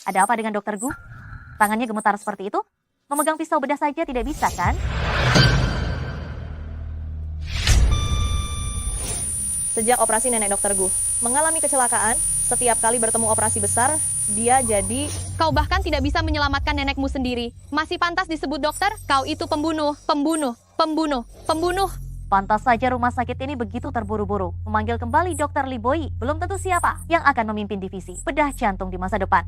Ada apa dengan Dokter Gu? Tangannya gemetar seperti itu? Memegang pisau bedah saja tidak bisa kan? Sejak operasi nenek Dokter Gu mengalami kecelakaan, setiap kali bertemu operasi besar, dia jadi... Kau bahkan tidak bisa menyelamatkan nenekmu sendiri. Masih pantas disebut dokter? Kau itu pembunuh, pembunuh, pembunuh, pembunuh. Pantas saja rumah sakit ini begitu terburu-buru. Memanggil kembali Dokter Lee Boy, belum tentu siapa yang akan memimpin divisi bedah jantung di masa depan.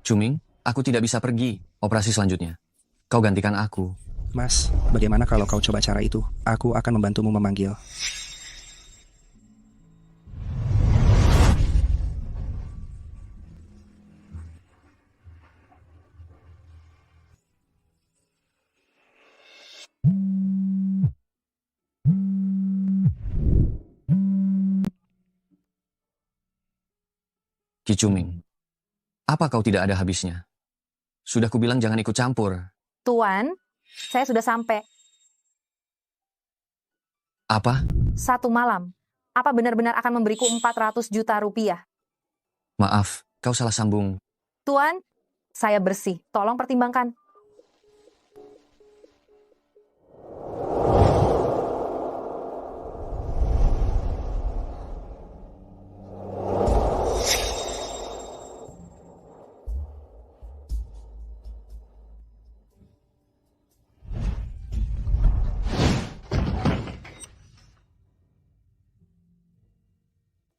Cuming, aku tidak bisa pergi. Operasi selanjutnya. Kau gantikan aku. Mas, bagaimana kalau kau coba cara itu? Aku akan membantumu memanggil. Ki Cuming, apa kau tidak ada habisnya? Sudah kubilang jangan ikut campur. Tuan, saya sudah sampai. Apa? 1 malam. Apa benar-benar akan memberiku 400 juta rupiah? Maaf, kau salah sambung. Tuan, saya bersih. Tolong pertimbangkan.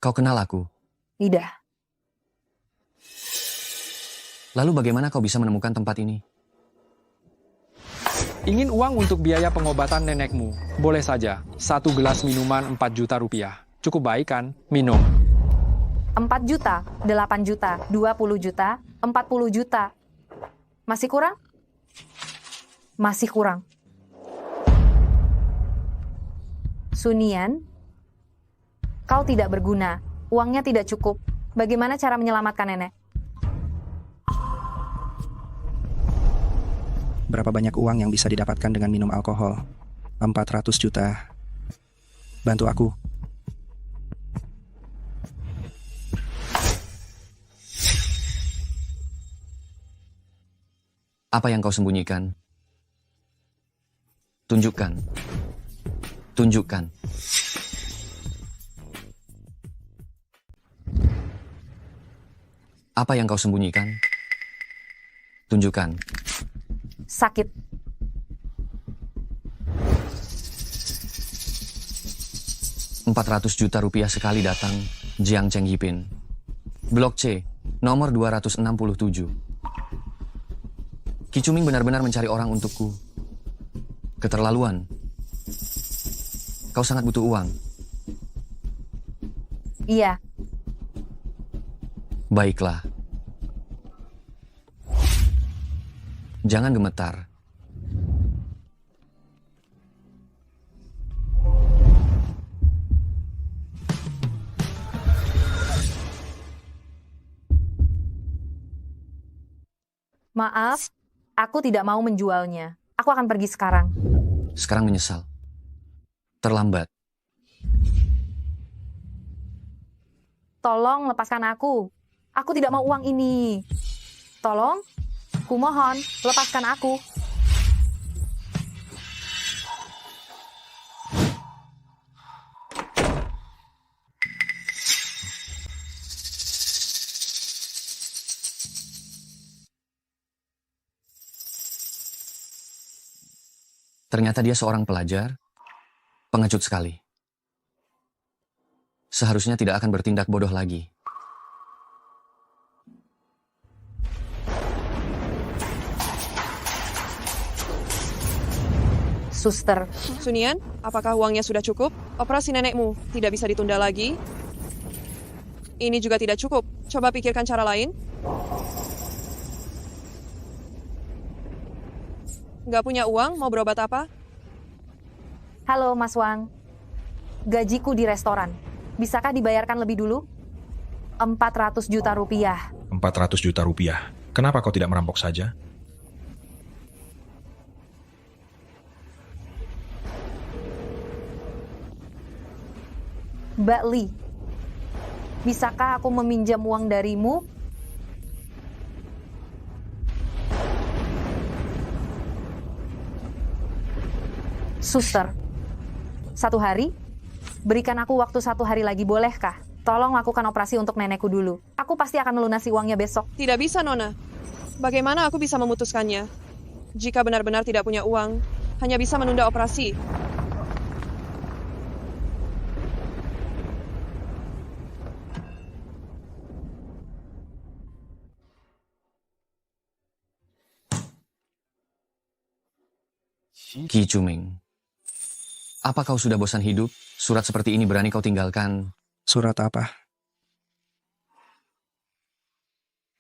Kau kenal aku. Tidak. Lalu bagaimana kau bisa menemukan tempat ini? Ingin uang untuk biaya pengobatan nenekmu? Boleh saja. 1 gelas minuman 4 juta rupiah. Cukup baik kan? Minum. 4 juta, 8 juta, 20 juta, 40 juta. Masih kurang? Masih kurang. Sunian, kau tidak berguna. Uangnya tidak cukup. Bagaimana cara menyelamatkan nenek? Berapa banyak uang yang bisa didapatkan dengan minum alkohol? 400 juta. Bantu aku. Apa yang kau sembunyikan? Tunjukkan. Tunjukkan. Apa yang kau sembunyikan? Tunjukkan. Sakit. Rp400 juta sekali datang, Jiang Cheng Yipin. Blok C, nomor 267. Ki Cuming benar-benar mencari orang untukku. Keterlaluan. Kau sangat butuh uang. Iya. Baiklah. Jangan gemetar. Maaf, aku tidak mau menjualnya. Aku akan pergi sekarang. Sekarang menyesal. Terlambat. Tolong lepaskan aku. Aku tidak mau uang ini. Tolong, kumohon, lepaskan aku. Ternyata dia seorang pelajar. Pengecut sekali. Seharusnya tidak akan bertindak bodoh lagi. Suster, Sunian, apakah uangnya sudah cukup? Operasi nenekmu tidak bisa ditunda lagi? Ini juga tidak cukup. Coba pikirkan cara lain. Nggak punya uang, mau berobat apa? halo Mas Wang. Gajiku di restoran. Bisakah dibayarkan lebih dulu? 400 juta rupiah. 400 juta rupiah. Kenapa kau tidak merampok saja? Mbak Li, bisakah aku meminjam uang darimu? Suster, 1 hari? Berikan aku waktu 1 hari lagi, bolehkah? Tolong lakukan operasi untuk nenekku dulu. Aku pasti akan melunasi uangnya besok. Tidak bisa, Nona. Bagaimana aku bisa memutuskannya? Jika benar-benar tidak punya uang, hanya bisa menunda operasi. Ki Cuming, apa kau sudah bosan hidup? Surat seperti ini berani kau tinggalkan? Surat apa?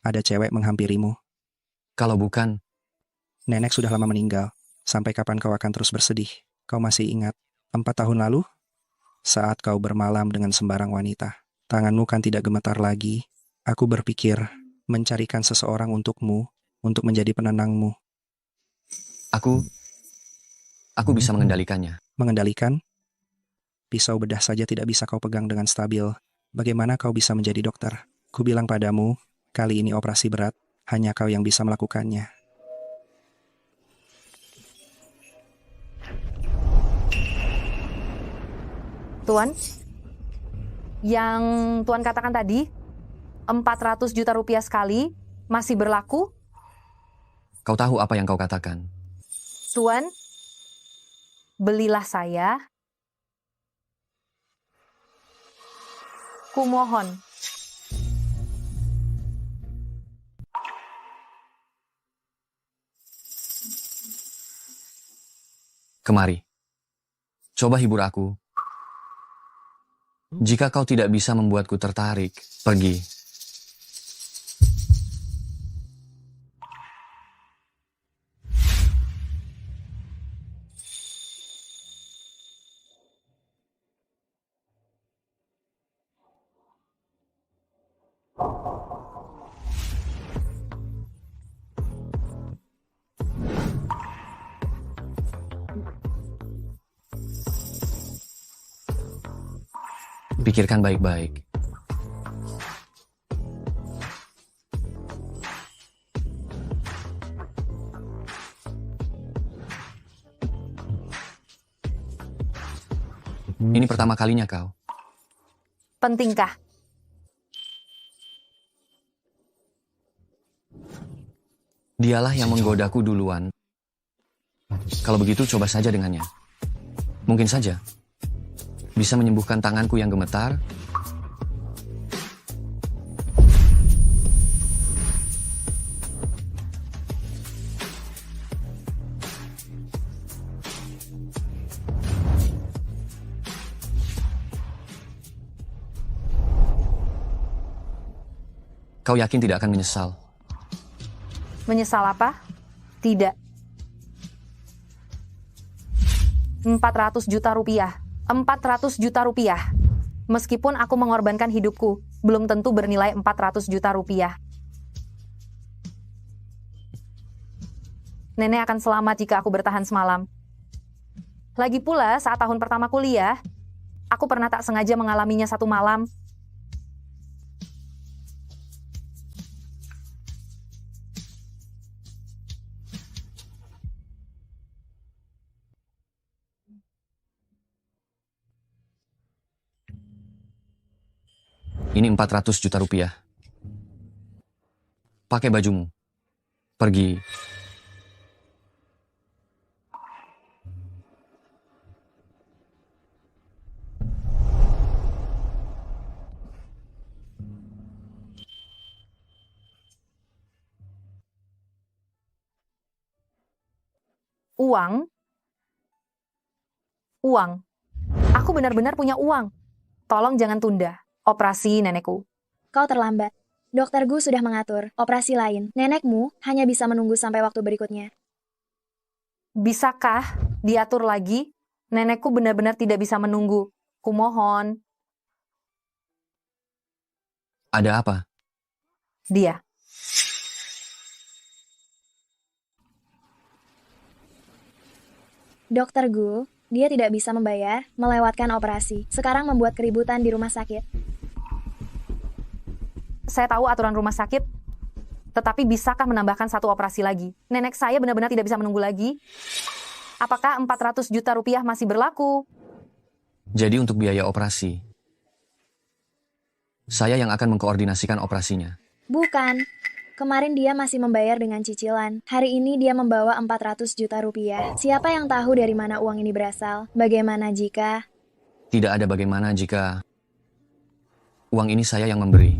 Ada cewek menghampirimu. Kalau bukan, Nenek sudah lama meninggal. Sampai kapan kau akan terus bersedih? Kau masih ingat 4 tahun lalu? Saat kau bermalam dengan sembarang wanita. Tanganmu kan tidak gemetar lagi. Aku berpikir mencarikan seseorang untukmu, untuk menjadi penenangmu. aku bisa mengendalikannya. Mengendalikan? Pisau bedah saja tidak bisa kau pegang dengan stabil. Bagaimana kau bisa menjadi dokter? Ku bilang padamu, kali ini operasi berat, hanya kau yang bisa melakukannya. Tuan, yang Tuan katakan tadi, 400 juta rupiah sekali, masih berlaku? Kau tahu apa yang kau katakan? Tuan, belilah saya. Kumohon. Kemari. Coba hibur aku. Jika kau tidak bisa membuatku tertarik, pergi. Pikirkan baik-baik. Ini pertama kalinya kau. Pentingkah? Dialah yang menggodaku duluan. Kalau begitu coba saja dengannya. Mungkin saja bisa menyembuhkan tanganku yang gemetar. Kau yakin tidak akan menyesal? Menyesal apa? Tidak. 400 juta rupiah. 400 juta rupiah. Meskipun aku mengorbankan hidupku, belum tentu bernilai 400 juta rupiah. Nenek akan selamat jika aku bertahan semalam. Lagi pula, saat tahun pertama kuliah, aku pernah tak sengaja mengalaminya satu malam. Ini 400 juta rupiah. Pakai bajumu. Pergi. Uang? Uang. Aku benar-benar punya uang. Tolong jangan tunda operasi nenekku. Kau terlambat. Dokter Gu sudah mengatur operasi lain. Nenekmu hanya bisa menunggu sampai waktu berikutnya. Bisakah diatur lagi? Nenekku benar-benar tidak bisa menunggu. Kumohon. Ada apa? Dia. Dokter Gu, Dia tidak bisa membayar, melewatkan operasi. Sekarang membuat keributan di rumah sakit. Saya tahu aturan rumah sakit, tetapi bisakah menambahkan satu operasi lagi? Nenek saya benar-benar tidak bisa menunggu lagi. Apakah 400 juta rupiah masih berlaku? Jadi untuk biaya operasi, saya yang akan mengkoordinasikan operasinya. Bukan. Kemarin dia masih membayar dengan cicilan. Hari ini dia membawa 400 juta rupiah. Siapa yang tahu dari mana uang ini berasal? Bagaimana jika... Tidak ada bagaimana jika uang ini saya yang memberi.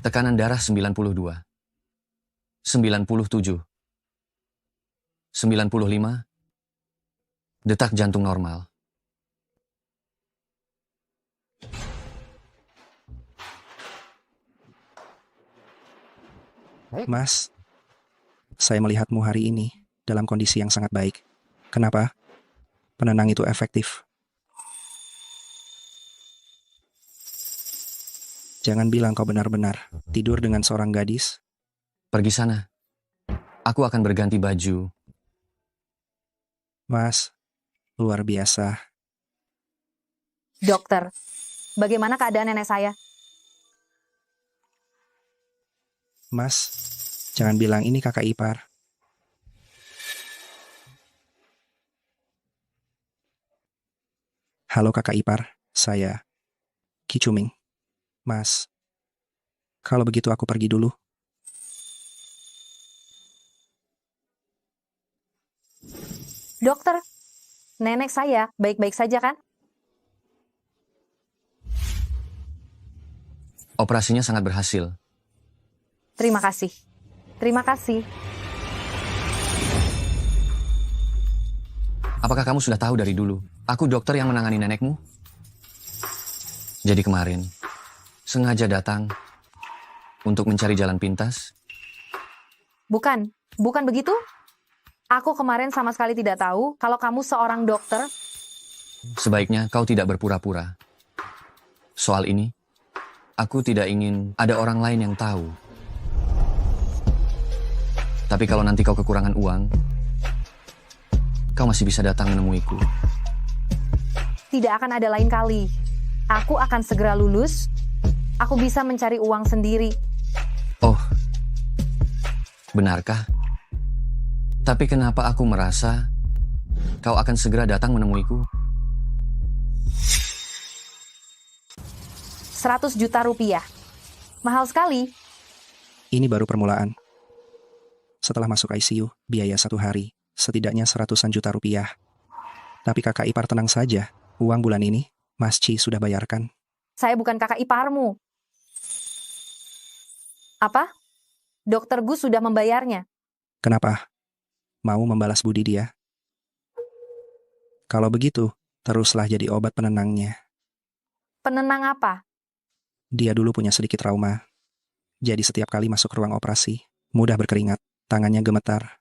Tekanan darah 92, 97, 95, detak jantung normal. Mas, saya melihatmu hari ini dalam kondisi yang sangat baik. Kenapa? Penenang itu efektif. Jangan bilang kau benar-benar tidur dengan seorang gadis. Pergi sana. Aku akan berganti baju. Mas, luar biasa. Dokter, bagaimana keadaan nenek saya? Mas, jangan bilang ini kakak ipar. Halo kakak ipar, saya Ki Cuming. Mas, kalau begitu aku pergi dulu. Dokter, nenek saya baik-baik saja kan? Operasinya sangat berhasil. Terima kasih. Terima kasih. Apakah kamu sudah tahu dari dulu? Aku dokter yang menangani nenekmu. Jadi kemarin, sengaja datang untuk mencari jalan pintas. Bukan begitu? Aku kemarin sama sekali tidak tahu kalau kamu seorang dokter. Sebaiknya kau tidak berpura-pura. Soal ini, aku tidak ingin ada orang lain yang tahu. Tapi kalau nanti kau kekurangan uang, kau masih bisa datang menemuiku. Tidak akan ada lain kali. Aku akan segera lulus. Aku bisa mencari uang sendiri. Oh, benarkah? Tapi kenapa aku merasa kau akan segera datang menemuiku? 100 juta rupiah. Mahal sekali. Ini baru permulaan. Setelah masuk ICU, biaya 1 hari, setidaknya 100-an juta rupiah. Tapi kakak ipar tenang saja, uang bulan ini, Mas Ci sudah bayarkan. Saya bukan kakak iparmu. Apa? Dokter Gus sudah membayarnya. Kenapa? Mau membalas budi dia? Kalau begitu, teruslah jadi obat penenangnya. Penenang apa? Dia dulu punya sedikit trauma. Jadi setiap kali masuk ruang operasi, mudah berkeringat, tangannya gemetar.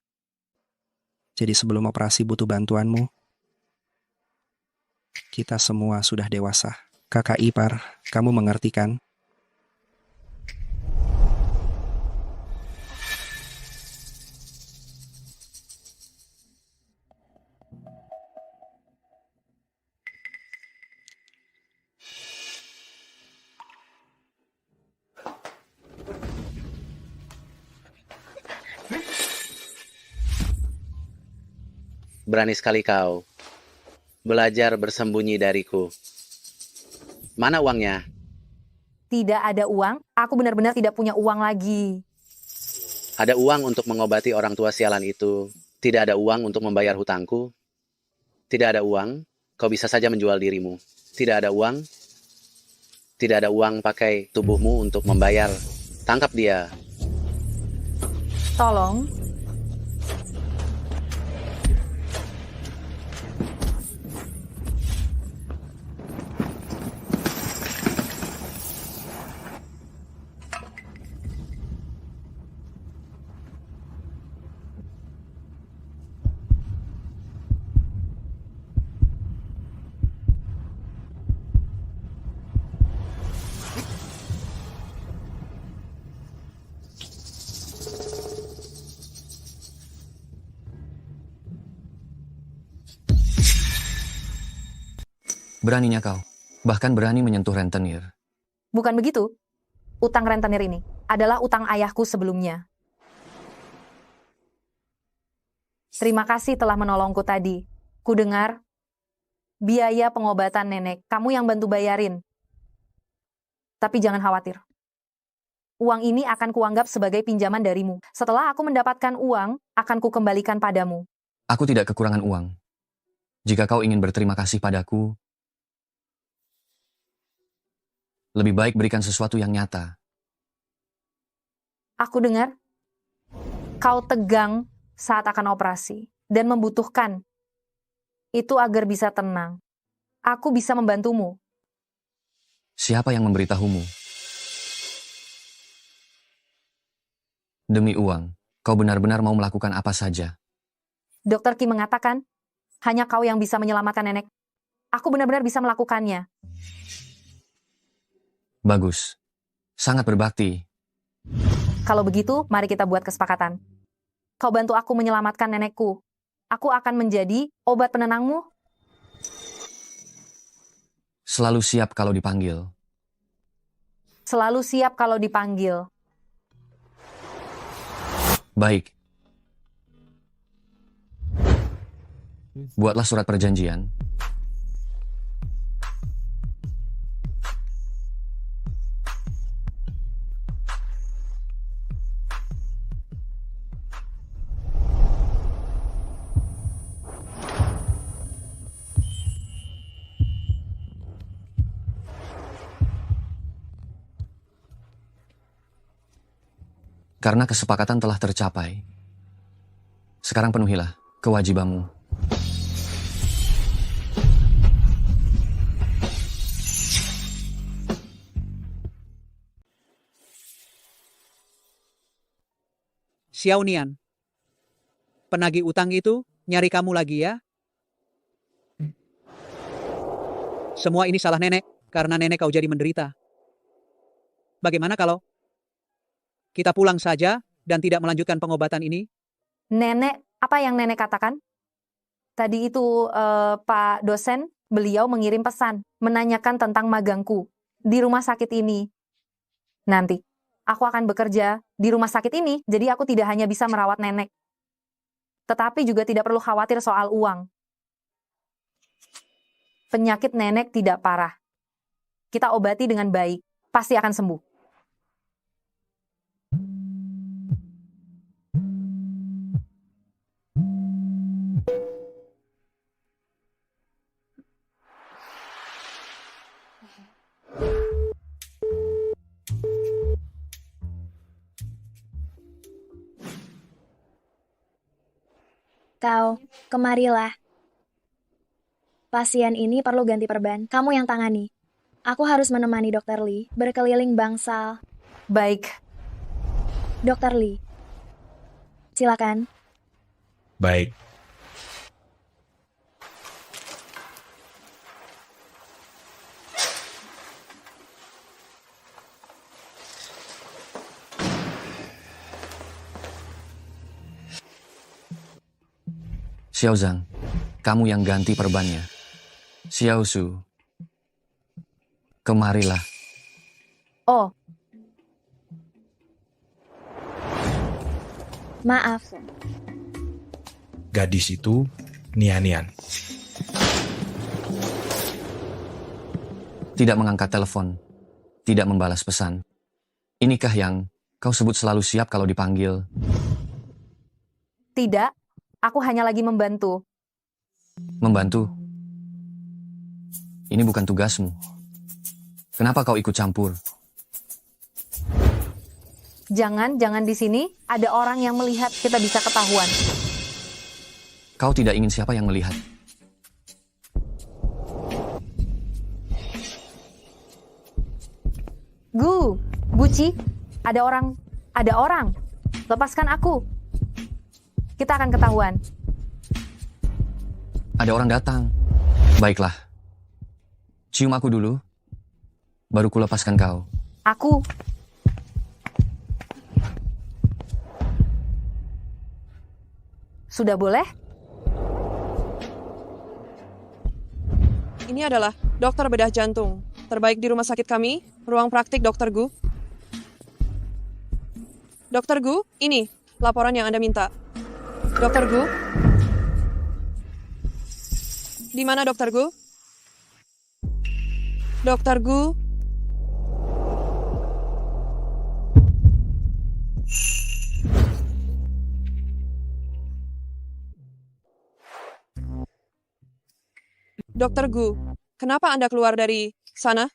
Jadi sebelum operasi butuh bantuanmu. Kita semua sudah dewasa. Kakak ipar, kamu mengerti kan? Berani sekali kau belajar bersembunyi dariku. Mana uangnya? Tidak ada uang. Aku benar-benar tidak punya uang lagi. Ada uang untuk mengobati orang tua sialan itu. Tidak ada uang untuk membayar hutangku. Tidak ada uang, kau bisa saja menjual dirimu. Tidak ada uang. Tidak ada uang pakai tubuhmu untuk membayar. Tangkap dia. Tolong. Beraninya kau. Bahkan berani menyentuh rentenir. Bukan begitu. Utang rentenir ini adalah utang ayahku sebelumnya. Terima kasih telah menolongku tadi. Ku dengar biaya pengobatan nenek, kamu yang bantu bayarin. Tapi jangan khawatir. Uang ini akan kuanggap sebagai pinjaman darimu. Setelah aku mendapatkan uang, akan kukembalikan padamu. Aku tidak kekurangan uang. Jika kau ingin berterima kasih padaku, lebih baik berikan sesuatu yang nyata. Aku dengar kau tegang saat akan operasi dan membutuhkan itu agar bisa tenang. Aku bisa membantumu. Siapa yang memberitahumu? Demi uang, kau benar-benar mau melakukan apa saja. Dokter Kim mengatakan, hanya kau yang bisa menyelamatkan nenek. Aku benar-benar bisa melakukannya. Bagus. Sangat berbakti. Kalau begitu, mari kita buat kesepakatan. Kau bantu aku menyelamatkan nenekku. Aku akan menjadi obat penenangmu. Selalu siap kalau dipanggil. Selalu siap kalau dipanggil. Baik. Buatlah surat perjanjian. Karena kesepakatan telah tercapai, sekarang penuhilah kewajibanmu. Xiao Nian, penagih utang itu nyari kamu lagi ya? Semua ini salah nenek, karena nenek kau jadi menderita. Bagaimana kalau kita pulang saja dan tidak melanjutkan pengobatan ini? Nenek, apa yang nenek katakan? Tadi itu Pak dosen, beliau mengirim pesan, menanyakan tentang magangku di rumah sakit ini. Nanti, aku akan bekerja di rumah sakit ini, jadi aku tidak hanya bisa merawat nenek. Tetapi juga tidak perlu khawatir soal uang. Penyakit nenek tidak parah. Kita obati dengan baik, pasti akan sembuh. Kau, kemarilah. Pasien ini perlu ganti perban. Kamu yang tangani. Aku harus menemani Dr. Lee berkeliling bangsal. Baik. Dr. Lee. Silakan. Baik. Xiao Zhang, kamu yang ganti perbannya. Xiao Su, kemarilah. Oh, maaf. Gadis itu Nian. Tidak mengangkat telepon, tidak membalas pesan. Inikah yang kau sebut selalu siap kalau dipanggil? tidak. Aku hanya lagi membantu. Membantu? Ini bukan tugasmu. Kenapa kau ikut campur? Jangan di sini. Ada orang yang melihat, kita bisa ketahuan. Kau tidak ingin siapa yang melihat? Guci, ada orang. Lepaskan aku. Kita akan ketahuan. Ada orang datang. Baiklah. Cium aku dulu, baru kulepaskan kau. Aku. Sudah boleh? Ini adalah Dokter bedah jantung. Terbaik di rumah sakit kami, ruang praktik Dr. Gu. Dr. Gu, ini laporan yang Anda minta. Dr. Gu? Di mana Dr. Gu? Dr. Gu? Dr. Gu, kenapa Anda keluar dari sana?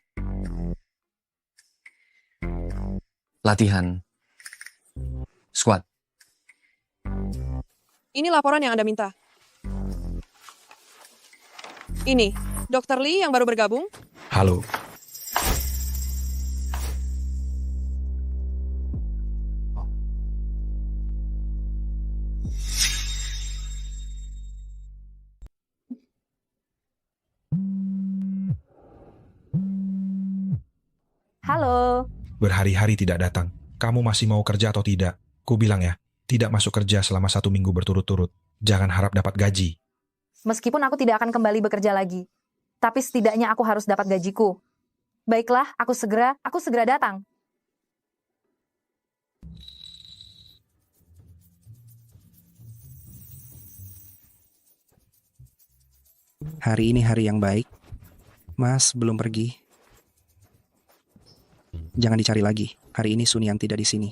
Latihan. Squat. Ini laporan yang Anda minta. Ini, Dr. Lee yang baru bergabung. Halo. Halo. Berhari-hari tidak datang. Kamu masih mau kerja atau tidak? Ku bilang ya, tidak masuk kerja selama 1 minggu berturut-turut. Jangan harap dapat gaji. Meskipun aku tidak akan kembali bekerja lagi, tapi setidaknya aku harus dapat gajiku. Baiklah, aku segera datang. Hari ini hari yang baik. Mas belum pergi. Jangan dicari lagi. Hari ini Sunian tidak di sini.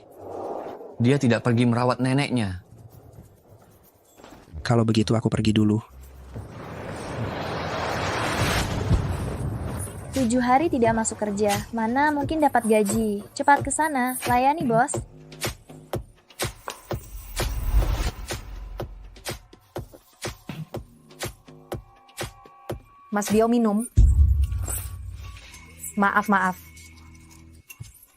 Dia tidak pergi merawat neneknya. Kalau begitu aku pergi dulu. 7 hari tidak masuk kerja, mana mungkin dapat gaji. Cepat ke sana, layani bos. Mas Bio minum. Maaf.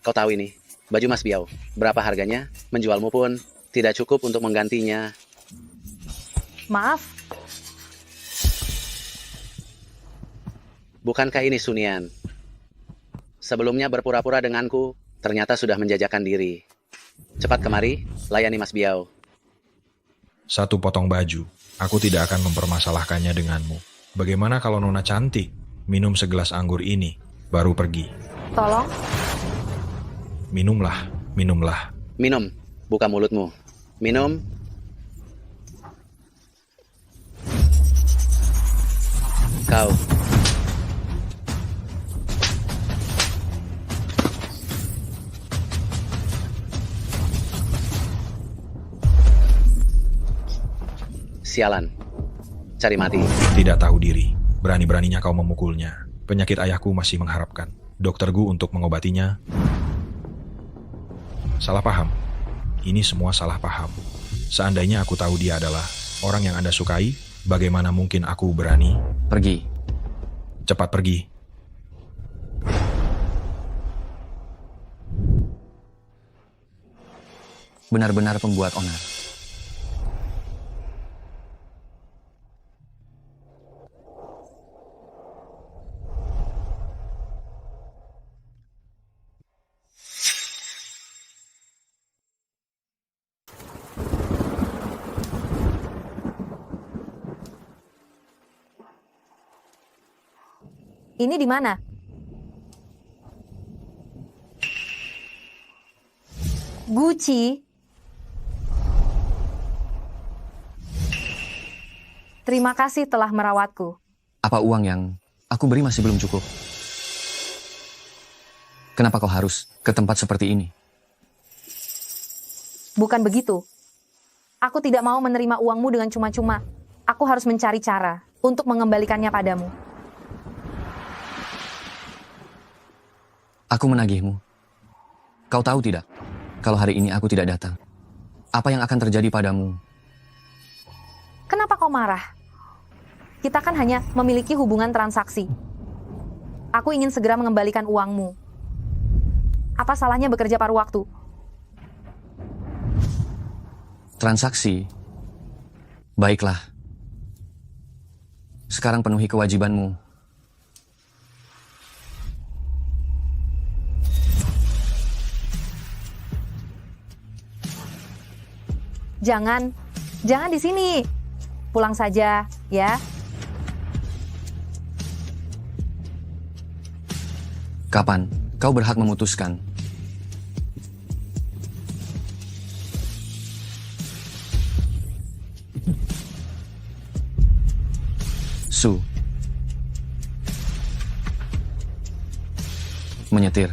Kau tahu ini, baju Mas Biao. Berapa harganya? Menjualmu pun tidak cukup untuk menggantinya. Maaf, Bukankah ini Sunian? Sebelumnya berpura-pura denganku, ternyata sudah menjajakan diri. Cepat kemari, layani Mas Biao. 1 potong baju. Aku tidak akan mempermasalahkannya denganmu. Bagaimana kalau Nona cantik? Minum segelas anggur ini, baru pergi. tolong. Minumlah. Minum, buka mulutmu. Minum. Kau. Sialan. Cari mati. Tidak tahu diri. Berani-beraninya kau memukulnya. Penyakit ayahku masih mengharapkan. Dokter Gu untuk mengobatinya. Salah paham. Ini semua salah paham. Seandainya aku tahu dia adalah orang yang Anda sukai, bagaimana mungkin aku berani? Pergi. Cepat pergi. Benar-benar pembuat onar. Ini di mana? Gucci. Terima kasih telah merawatku. Apa uang yang aku beri masih belum cukup? Kenapa kau harus ke tempat seperti ini? Bukan begitu. Aku tidak mau menerima uangmu dengan cuma-cuma. Aku harus mencari cara untuk mengembalikannya padamu. Aku menagihmu. Kau tahu tidak, kalau hari ini aku tidak datang, apa yang akan terjadi padamu? Kenapa kau marah? Kita kan hanya memiliki hubungan transaksi. Aku ingin segera mengembalikan uangmu. Apa salahnya bekerja paruh waktu? Transaksi? Baiklah. Sekarang penuhi kewajibanmu. Jangan di sini. Pulang saja, ya. Kapan kau berhak memutuskan? Su. Menyetir.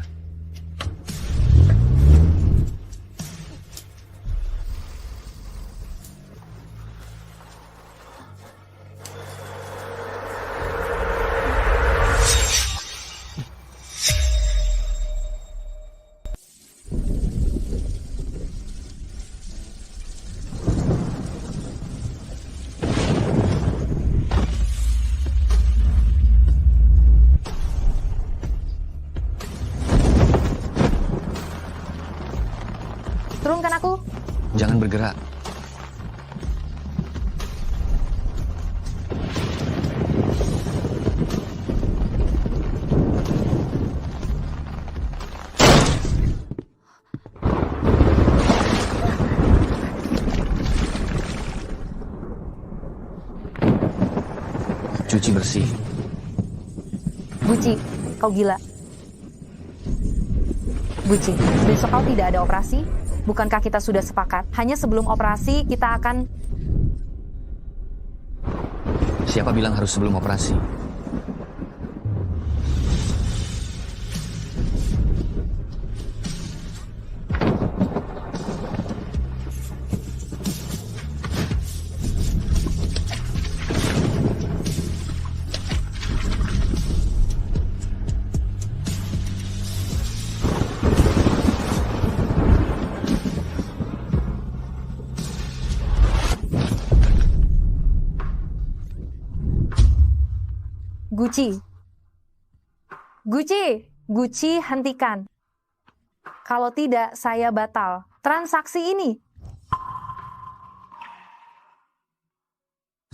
Turunkan aku. Jangan bergerak. Cuci bersih. Guci, kau gila. Guci, besok kau tidak ada operasi? Bukankah kita sudah sepakat? Hanya sebelum operasi kita akan... Siapa bilang harus sebelum operasi? Guci. Guci, Guci hentikan. Kalau tidak, saya batal. Transaksi ini.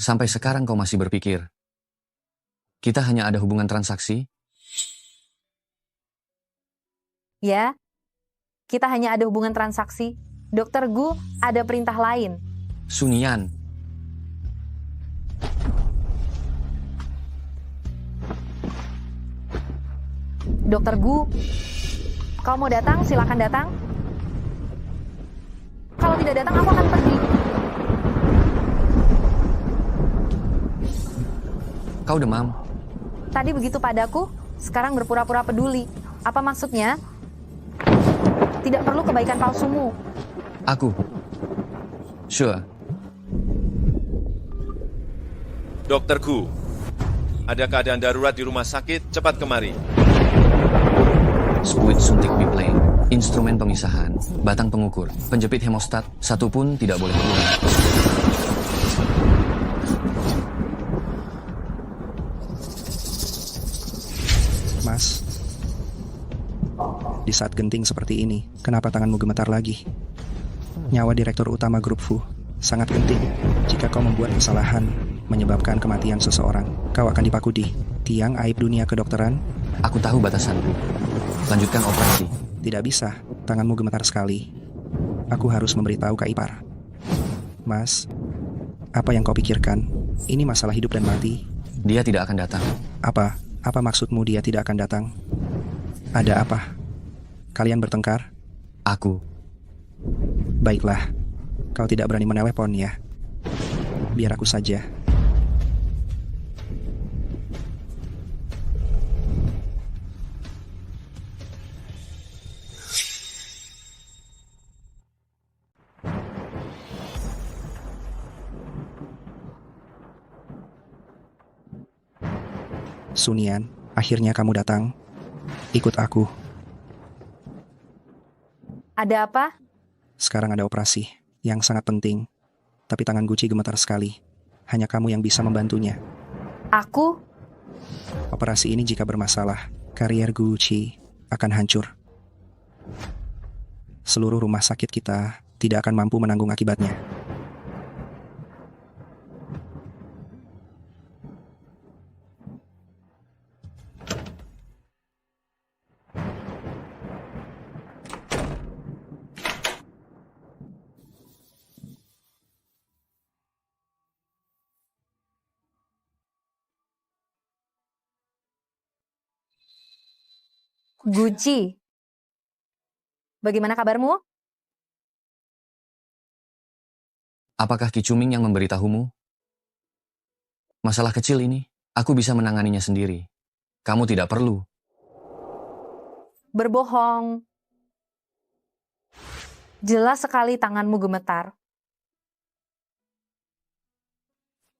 Sampai sekarang kau masih berpikir, kita hanya ada hubungan transaksi? Ya, kita hanya ada hubungan transaksi. Dokter Gu ada perintah lain. Sunian, Dokter Gu, kau mau datang? Silakan datang. Kalau tidak datang, aku akan pergi. kau demam. Tadi begitu padaku, sekarang berpura-pura peduli. Apa maksudnya? Tidak perlu kebaikan palsumu. Aku. Sure. Dokter Gu, ada keadaan darurat di rumah sakit, cepat kemari. Squid suntik biplane, instrumen pemisahan, batang pengukur, penjepit hemostat, satu pun tidak boleh kurang. Mas, di saat genting seperti ini, kenapa tanganmu gemetar lagi? Nyawa direktur utama grup Fu sangat penting. Jika kau membuat kesalahan, menyebabkan kematian seseorang, kau akan dipaku di tiang aib dunia kedokteran. Aku tahu batasanku. Lanjutkan operasi. Tidak bisa, tanganmu gemetar sekali. Aku harus memberitahu Kak Ipar. Mas, apa yang kau pikirkan? Ini masalah hidup dan mati. Dia tidak akan datang. Apa? Apa maksudmu dia tidak akan datang? Ada apa? Kalian bertengkar? Aku. Baiklah, kau tidak berani menelepon ya. Biar aku saja. Sunian, akhirnya kamu datang. Ikut aku. Ada apa? Sekarang ada operasi yang sangat penting. Tapi tangan Guci gemetar sekali. Hanya kamu yang bisa membantunya. Aku? Operasi ini jika bermasalah, karier Guci akan hancur. Seluruh rumah sakit kita tidak akan mampu menanggung akibatnya. Guci. Bagaimana kabarmu? Apakah Ki Cuming yang memberitahumu? Masalah kecil ini, aku bisa menanganinya sendiri. Kamu tidak perlu. Berbohong. Jelas sekali tanganmu gemetar.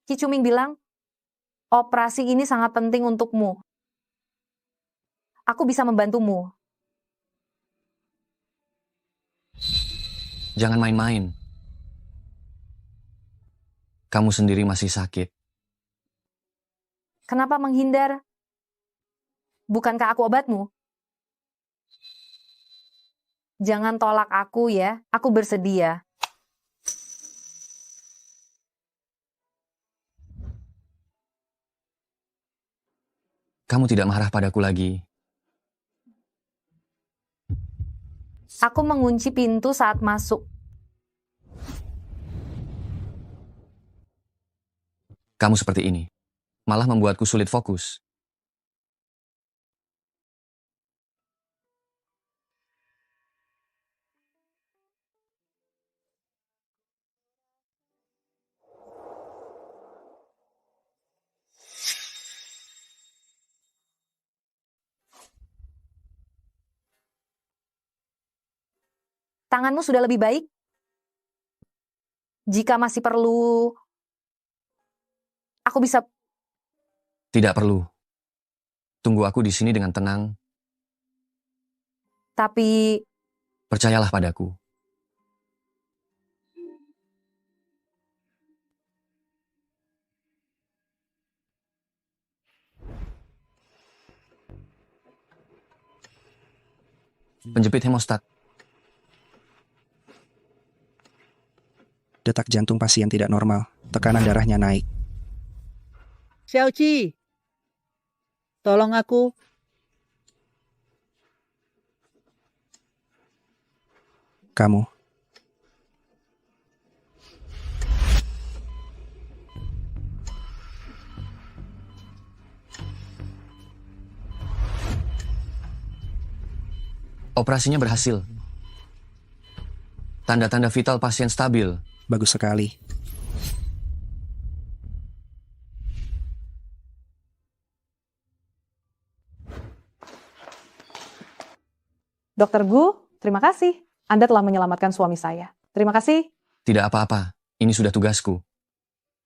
Ki Cuming bilang, operasi ini sangat penting untukmu. Aku bisa membantumu. Jangan main-main. Kamu sendiri masih sakit. Kenapa menghindar? Bukankah aku obatmu? Jangan tolak aku ya, aku bersedia. Kamu tidak marah padaku lagi. Aku mengunci pintu saat masuk. Kamu seperti ini. Malah membuatku sulit fokus. Tanganmu sudah lebih baik? Jika masih perlu, aku bisa... Tidak perlu. Tunggu aku di sini dengan tenang. Tapi... Percayalah padaku. Penjepit hemostat. Detak jantung pasien tidak normal. Tekanan darahnya naik. Xiaoqi, tolong aku. Kamu. Operasinya berhasil. Tanda-tanda vital pasien stabil. Bagus sekali. Dokter Gu, terima kasih. Anda telah menyelamatkan suami saya. Terima kasih. Tidak apa-apa. Ini sudah tugasku.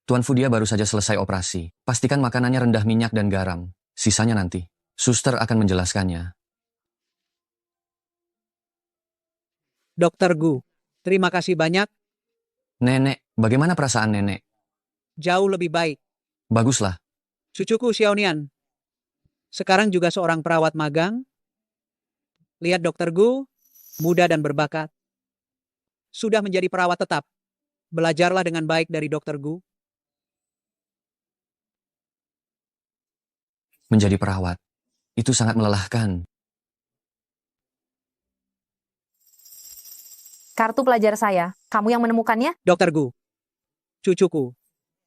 Tuan Fudia baru saja selesai operasi. Pastikan makanannya rendah minyak dan garam. Sisanya nanti. Suster akan menjelaskannya. Dokter Gu, terima kasih banyak. Nenek, bagaimana perasaan nenek? Jauh lebih baik. Baguslah. Cucuku Xiaonian. Sekarang juga seorang perawat magang. Lihat Dokter Gu, muda dan berbakat. Sudah menjadi perawat tetap. Belajarlah dengan baik dari Dokter Gu. Menjadi perawat. Itu sangat melelahkan. Kartu pelajar saya, kamu yang menemukannya? Dokter Gu, cucuku,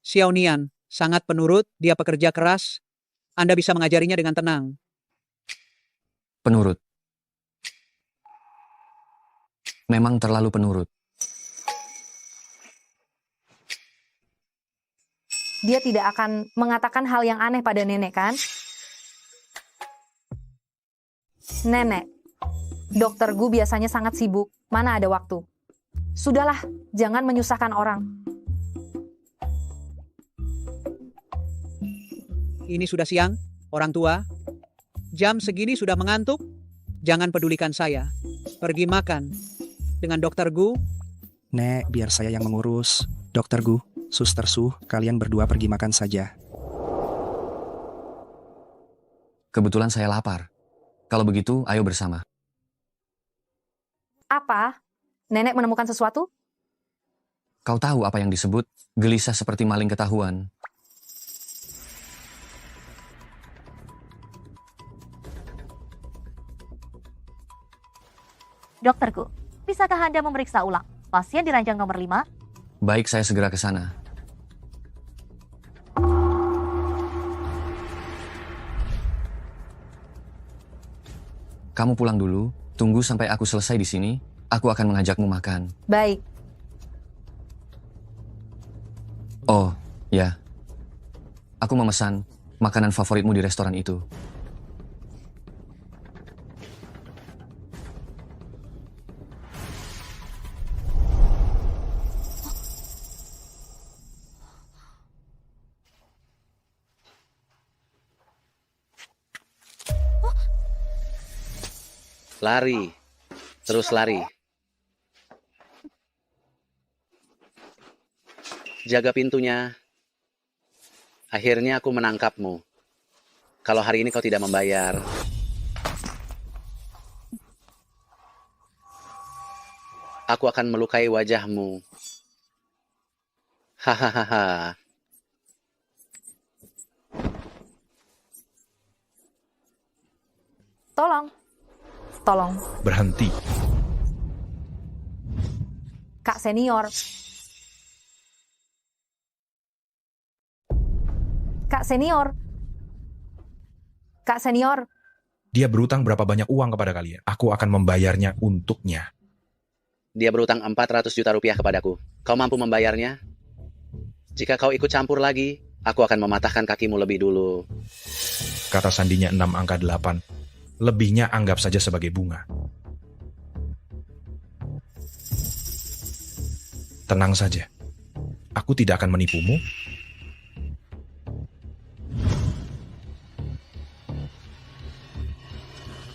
Xiaonian, sangat penurut, dia pekerja keras. Anda bisa mengajarinya dengan tenang. Penurut. Memang terlalu penurut. Dia tidak akan mengatakan hal yang aneh pada nenek, kan? Nenek, Dokter Gu biasanya sangat sibuk. Mana ada waktu? Sudahlah, jangan menyusahkan orang. Ini sudah siang, orang tua. Jam segini sudah mengantuk. Jangan pedulikan saya. Pergi makan. Dengan Dokter Gu. Nek, biar saya yang mengurus. Dokter Gu, Suster Su, kalian berdua pergi makan saja. Kebetulan saya lapar. Kalau begitu, ayo bersama. Apa? Nenek menemukan sesuatu? Kau tahu apa yang disebut gelisah seperti maling ketahuan. Dokter Gu, bisakah Anda memeriksa ulang pasien di ranjang nomor 5? Baik, saya segera ke sana. Kamu pulang dulu, tunggu sampai aku selesai di sini, aku akan mengajakmu makan. Baik. Oh, ya. Aku memesan makanan favoritmu di restoran itu. Lari. Terus lari. Jaga pintunya. Akhirnya aku menangkapmu. Kalau hari ini kau tidak membayar. Aku akan melukai wajahmu. Hahaha. Tolong. Tolong. Berhenti. Kak senior. Kak senior. Kak senior. Dia berutang berapa banyak uang kepada kalian? Aku akan membayarnya untuknya. Dia berutang 400 juta rupiah kepadaku. Kau mampu membayarnya? Jika kau ikut campur lagi, aku akan mematahkan kakimu lebih dulu. Kata sandinya 6 angka 8. Lebihnya anggap saja sebagai bunga. Tenang saja. Aku tidak akan menipumu.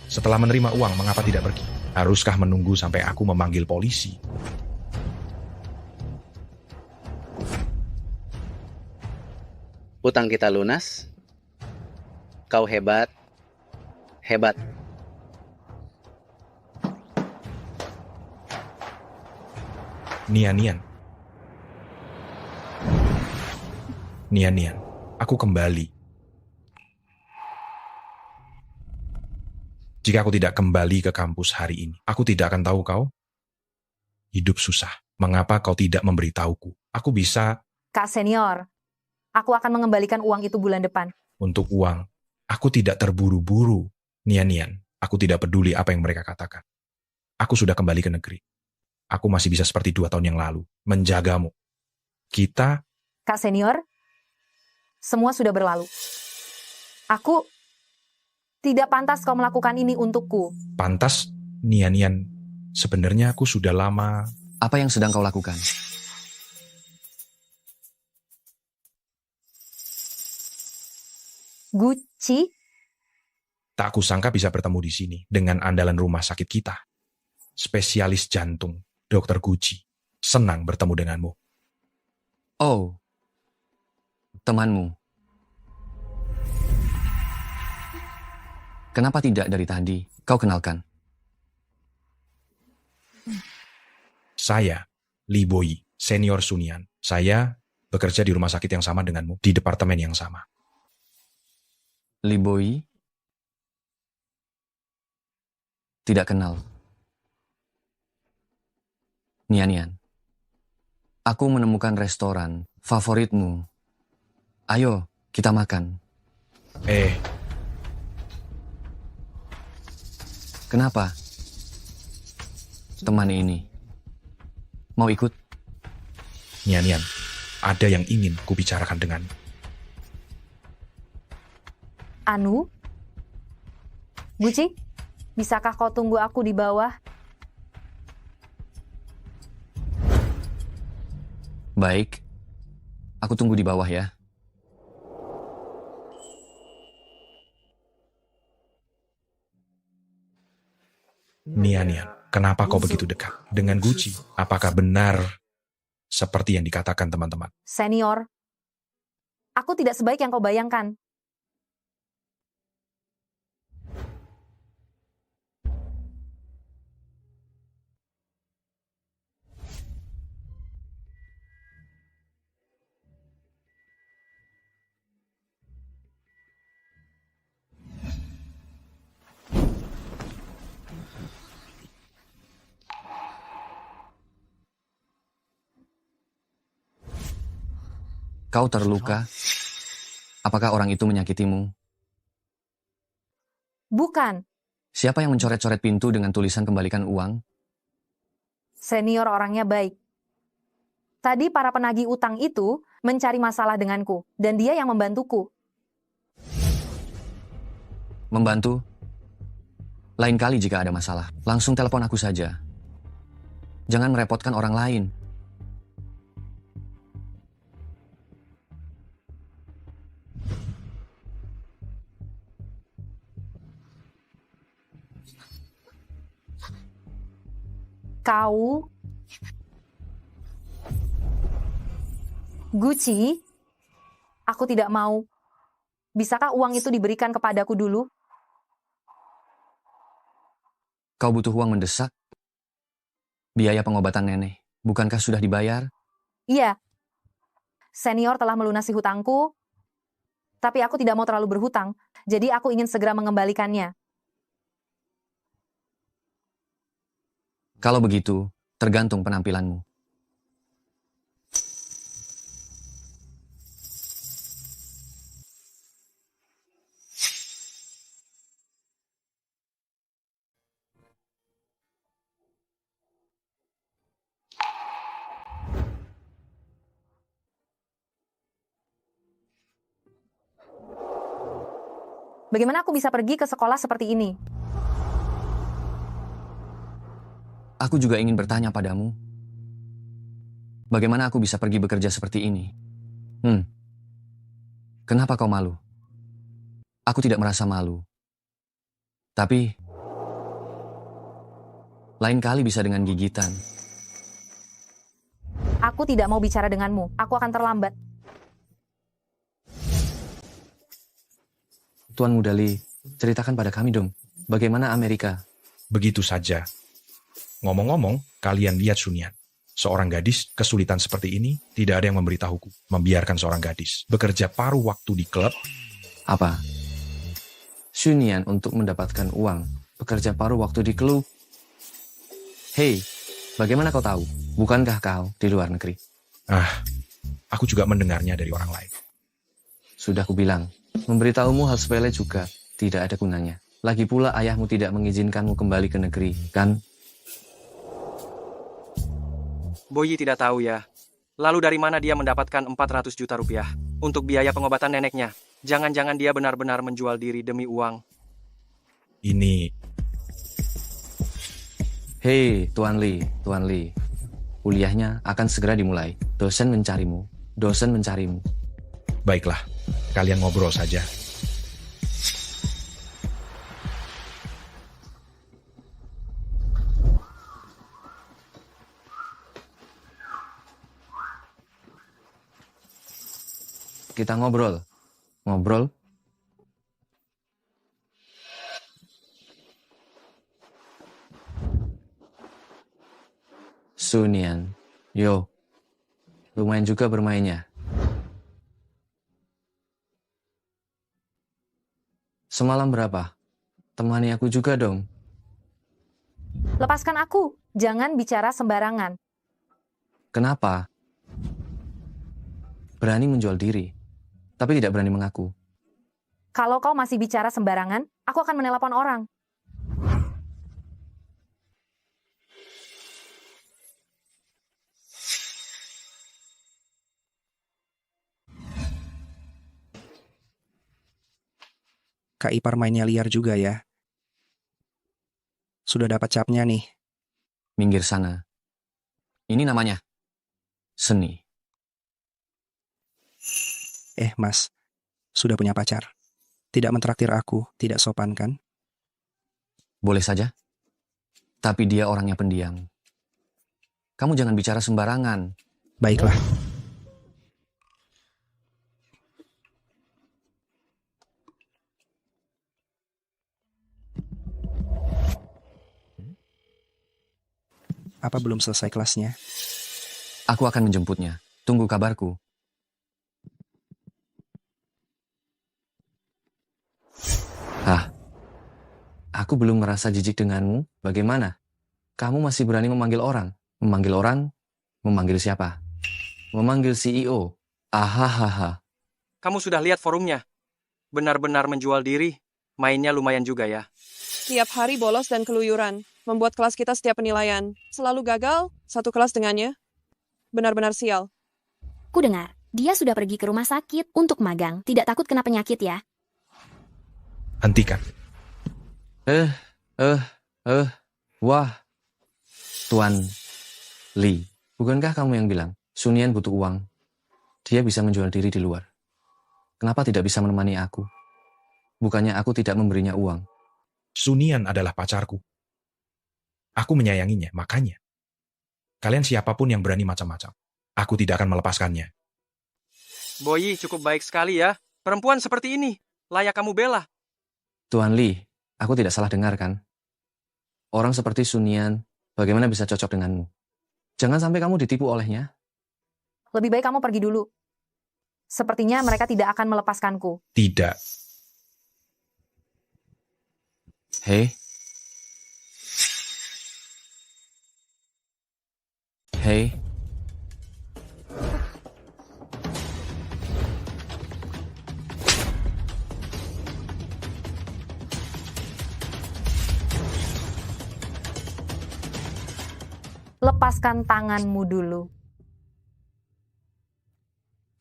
Setelah menerima uang, mengapa tidak pergi? Haruskah menunggu sampai aku memanggil polisi? Utang kita lunas. Kau hebat. Hebat. Nian-nian. Nian-nian, aku kembali. Jika aku tidak kembali ke kampus hari ini, aku tidak akan tahu kau. Hidup susah. Mengapa kau tidak memberitahuku? Aku bisa. Kak senior. Aku akan mengembalikan uang itu bulan depan. Untuk uang, aku tidak terburu-buru. Nian-nian, aku tidak peduli apa yang mereka katakan. Aku sudah kembali ke negeri. Aku masih bisa seperti 2 tahun yang lalu. Menjagamu. Kita. Kak senior. Semua sudah berlalu. Aku tidak pantas kau melakukan ini untukku. Pantas, Nian-nian. Sebenarnya aku sudah lama. Apa yang sedang kau lakukan? Gucci? Tak kusangka bisa bertemu di sini dengan andalan rumah sakit kita. Spesialis jantung, Dr. Gucci. Senang bertemu denganmu. Oh, temanmu. Kenapa tidak dari tadi? Kau kenalkan. Saya, Li Boyi, senior Sunian. Saya bekerja di rumah sakit yang sama denganmu, di departemen yang sama. Li Boyi? Tidak kenal. Nian-nian. Aku menemukan restoran favoritmu. Ayo, kita makan. Kenapa? Teman ini. Mau ikut? Nian-nian, ada yang ingin kubicarakan denganmu. Anu? Gucci? Bisakah kau tunggu aku di bawah? Baik. Aku tunggu di bawah ya. Nian-nian, kenapa kau begitu dekat dengan Gucci? Apakah benar seperti yang dikatakan teman-teman? Senior, aku tidak sebaik yang kau bayangkan. Kau terluka? Apakah orang itu menyakitimu? Bukan. Siapa yang mencoret-coret pintu dengan tulisan kembalikan uang? Senior orangnya baik. Tadi para penagih utang itu mencari masalah denganku, dan dia yang membantuku. Membantu? Lain kali jika ada masalah, langsung telepon aku saja. Jangan merepotkan orang lain. Kau Gucci, aku tidak mau. Bisakah uang itu diberikan kepadaku dulu? Kau butuh uang mendesak? Biaya pengobatan nenek, bukankah sudah dibayar? Iya. Senior telah melunasi hutangku, tapi aku tidak mau terlalu berhutang, jadi aku ingin segera mengembalikannya. Kalau begitu, tergantung penampilanmu. Bagaimana aku bisa pergi ke sekolah seperti ini? Aku juga ingin bertanya padamu. Bagaimana aku bisa pergi bekerja seperti ini? Kenapa kau malu? Aku tidak merasa malu. Tapi, lain kali bisa dengan gigitan. Aku tidak mau bicara denganmu. Aku akan terlambat. Tuan Mudali, ceritakan pada kami dong. Bagaimana Amerika? Begitu saja. Ngomong-ngomong, kalian lihat Sunian. Seorang gadis kesulitan seperti ini, tidak ada yang memberitahuku. Membiarkan seorang gadis bekerja paruh waktu di klub. Apa? Sunian untuk mendapatkan uang, bekerja paruh waktu di klub. Hei, bagaimana kau tahu? Bukankah kau di luar negeri? Aku juga mendengarnya dari orang lain. Sudah kubilang, memberitahumu hal sepele juga tidak ada gunanya. Lagi pula ayahmu tidak mengizinkanmu kembali ke negeri, kan? Boyi tidak tahu ya. Lalu dari mana dia mendapatkan 400 juta rupiah untuk biaya pengobatan neneknya? Jangan-jangan dia benar-benar menjual diri demi uang. Ini... Hei, Tuan Li. Kuliahnya akan segera dimulai. Dosen mencarimu. Baiklah, kalian ngobrol saja. Kita ngobrol. Sunian, yo, lumayan juga bermainnya. Semalam berapa? Temani aku juga dong. Lepaskan aku. Jangan bicara sembarangan. Kenapa? Berani menjual diri, tapi tidak berani mengaku. Kalau kau masih bicara sembarangan, aku akan menelepon orang. Kak Ipar mainnya liar juga ya. Sudah dapat capnya nih. Minggir sana. Ini namanya seni. Mas, sudah punya pacar. Tidak mentraktir aku, tidak sopan kan? Boleh saja. Tapi dia orangnya pendiam. Kamu jangan bicara sembarangan. Baiklah. Apa belum selesai kelasnya? Aku akan menjemputnya. Tunggu kabarku. Aku belum merasa jijik denganmu. Bagaimana? Kamu masih berani memanggil orang? Memanggil orang? Memanggil siapa? Memanggil CEO. Ahahaha. Kamu sudah lihat forumnya? Benar-benar menjual diri. Mainnya lumayan juga ya. Tiap hari bolos dan keluyuran, membuat kelas kita setiap penilaian. Selalu gagal, satu kelas dengannya. Benar-benar sial. Ku dengar, dia sudah pergi ke rumah sakit untuk magang. Tidak takut kena penyakit ya? Hentikan. Wah. Tuan Lee, bukankah kamu yang bilang Sunian butuh uang? Dia bisa menjual diri di luar. Kenapa tidak bisa menemani aku? Bukannya aku tidak memberinya uang. Sunian adalah pacarku. Aku menyayanginya, makanya. Kalian siapapun yang berani macam-macam, aku tidak akan melepaskannya. Boyi cukup baik sekali ya. Perempuan seperti ini, layak kamu bela. Tuan Lee, aku tidak salah dengar kan? Orang seperti Sunian, bagaimana bisa cocok denganmu? Jangan sampai kamu ditipu olehnya. Lebih baik kamu pergi dulu. Sepertinya mereka tidak akan melepaskanku. Tidak. Hei. Hei. Lepaskan tanganmu dulu.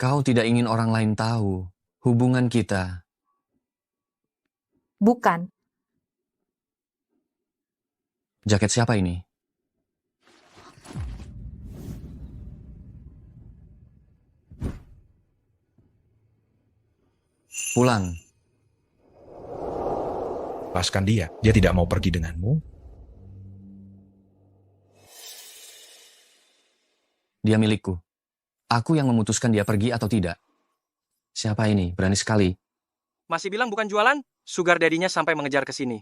Kau tidak ingin orang lain tahu hubungan kita. Bukan. Jaket siapa ini? Pulang. Lepaskan dia. Dia tidak mau pergi denganmu. Dia milikku. Aku yang memutuskan dia pergi atau tidak. Siapa ini? Berani sekali. Masih bilang bukan jualan? Sugar daddy-nya sampai mengejar ke sini.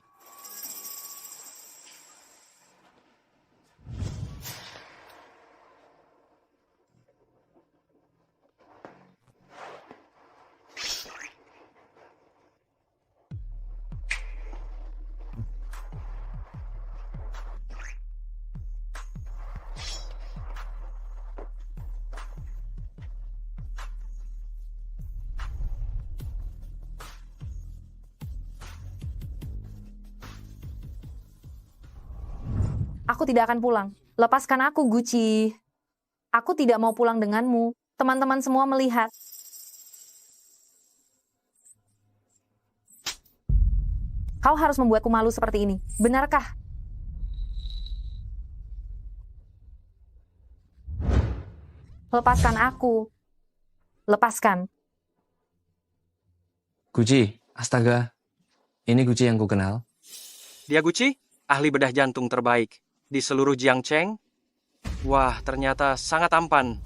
Aku tidak akan pulang. Lepaskan aku, Gucci. Aku tidak mau pulang denganmu. Teman-teman semua melihat. Kau harus membuatku malu seperti ini. Benarkah? Lepaskan aku. Lepaskan. Gucci, astaga. Ini Gucci yang ku kenal. Dia Gucci, ahli bedah jantung terbaik di seluruh Jiangcheng. Wah, ternyata sangat tampan.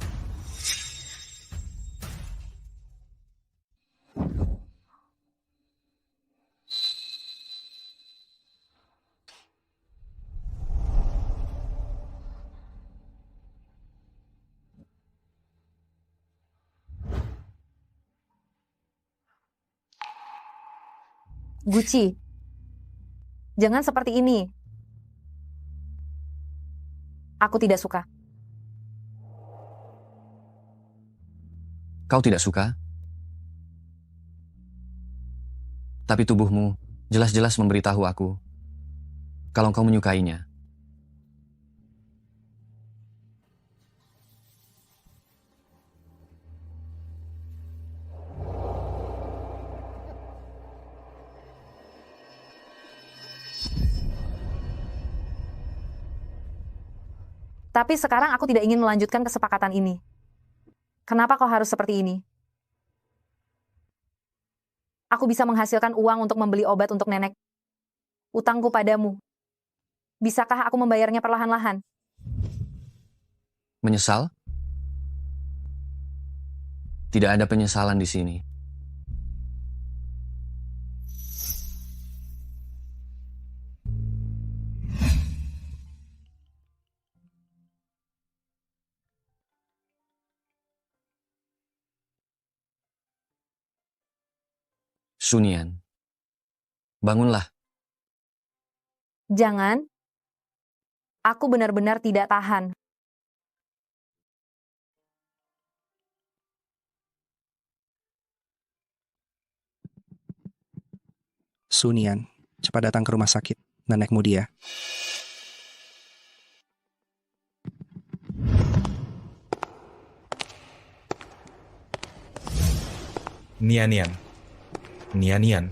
Gucci. Jangan seperti ini. Aku tidak suka. Kau tidak suka? Tapi tubuhmu jelas-jelas memberitahu aku kalau kau menyukainya. Tapi sekarang aku tidak ingin melanjutkan kesepakatan ini. Kenapa kau harus seperti ini? Aku bisa menghasilkan uang untuk membeli obat untuk nenek. Utangku padamu. Bisakah aku membayarnya perlahan-lahan? Menyesal? Tidak ada penyesalan di sini. Sunian, bangunlah. Jangan. Aku benar-benar tidak tahan. Sunian, cepat datang ke rumah sakit. Nenekmu dia. Nian-nian. Nian-nian.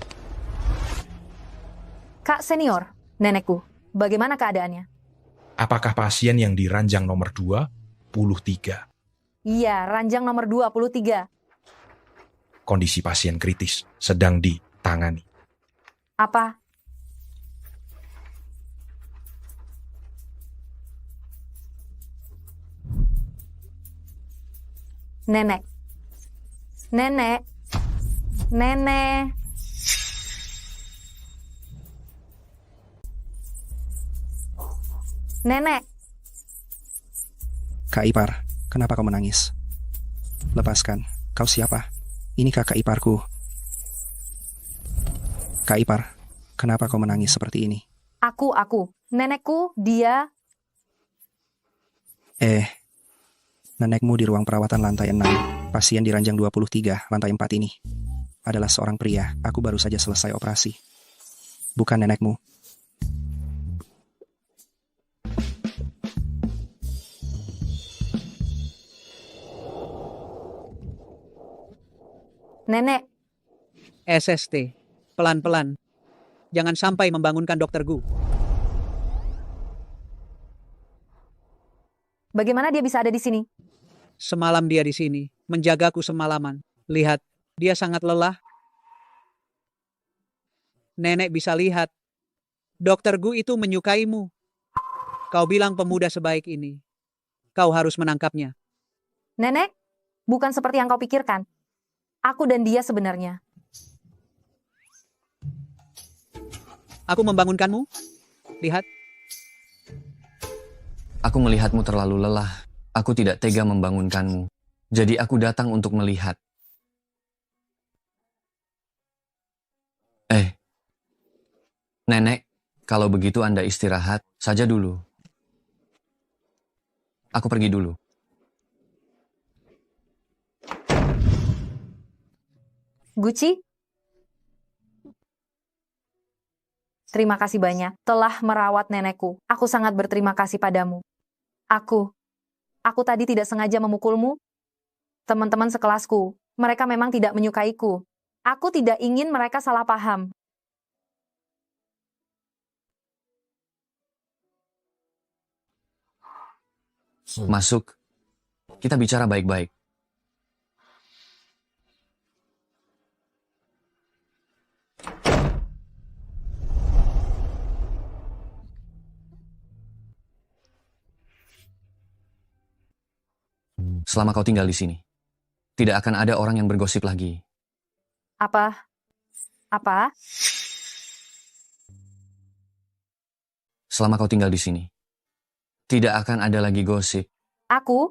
Kak senior, nenekku, bagaimana keadaannya? Apakah pasien yang di ranjang nomor 23? Iya, ranjang nomor 23. Kondisi pasien kritis, sedang ditangani. Apa? Nenek. Nenek. Nenek. Nenek. Kak Ipar, kenapa kau menangis? Lepaskan. Kau siapa? Ini kakak iparku. Kak Ipar, kenapa kau menangis seperti ini? Aku. Nenekku, dia. Nenekmu di ruang perawatan lantai 6. Pasien di ranjang 23, lantai 4 ini. Adalah seorang pria. Aku baru saja selesai operasi. Bukan nenekmu. Nenek. SST. Pelan-pelan. Jangan sampai membangunkan Dokter Gu. Bagaimana dia bisa ada di sini? Semalam dia di sini, menjagaku semalaman. Lihat, dia sangat lelah. Nenek bisa lihat. Dokter Gu itu menyukaimu. Kau bilang pemuda sebaik ini. Kau harus menangkapnya. Nenek, bukan seperti yang kau pikirkan. Aku dan dia sebenarnya. Aku membangunkanmu. Lihat. Aku melihatmu terlalu lelah. Aku tidak tega membangunkanmu. Jadi aku datang untuk melihat. Nenek, kalau begitu Anda istirahat saja dulu. Aku pergi dulu. Guci? Terima kasih banyak telah merawat nenekku. Aku sangat berterima kasih padamu. Aku tadi tidak sengaja memukulmu. Teman-teman sekelasku, mereka memang tidak menyukaiku. Aku tidak ingin mereka salah paham. Masuk. Kita bicara baik-baik. Selama kau tinggal di sini, tidak akan ada orang yang bergosip lagi. Apa? Selama kau tinggal di sini, tidak akan ada lagi gosip. Aku?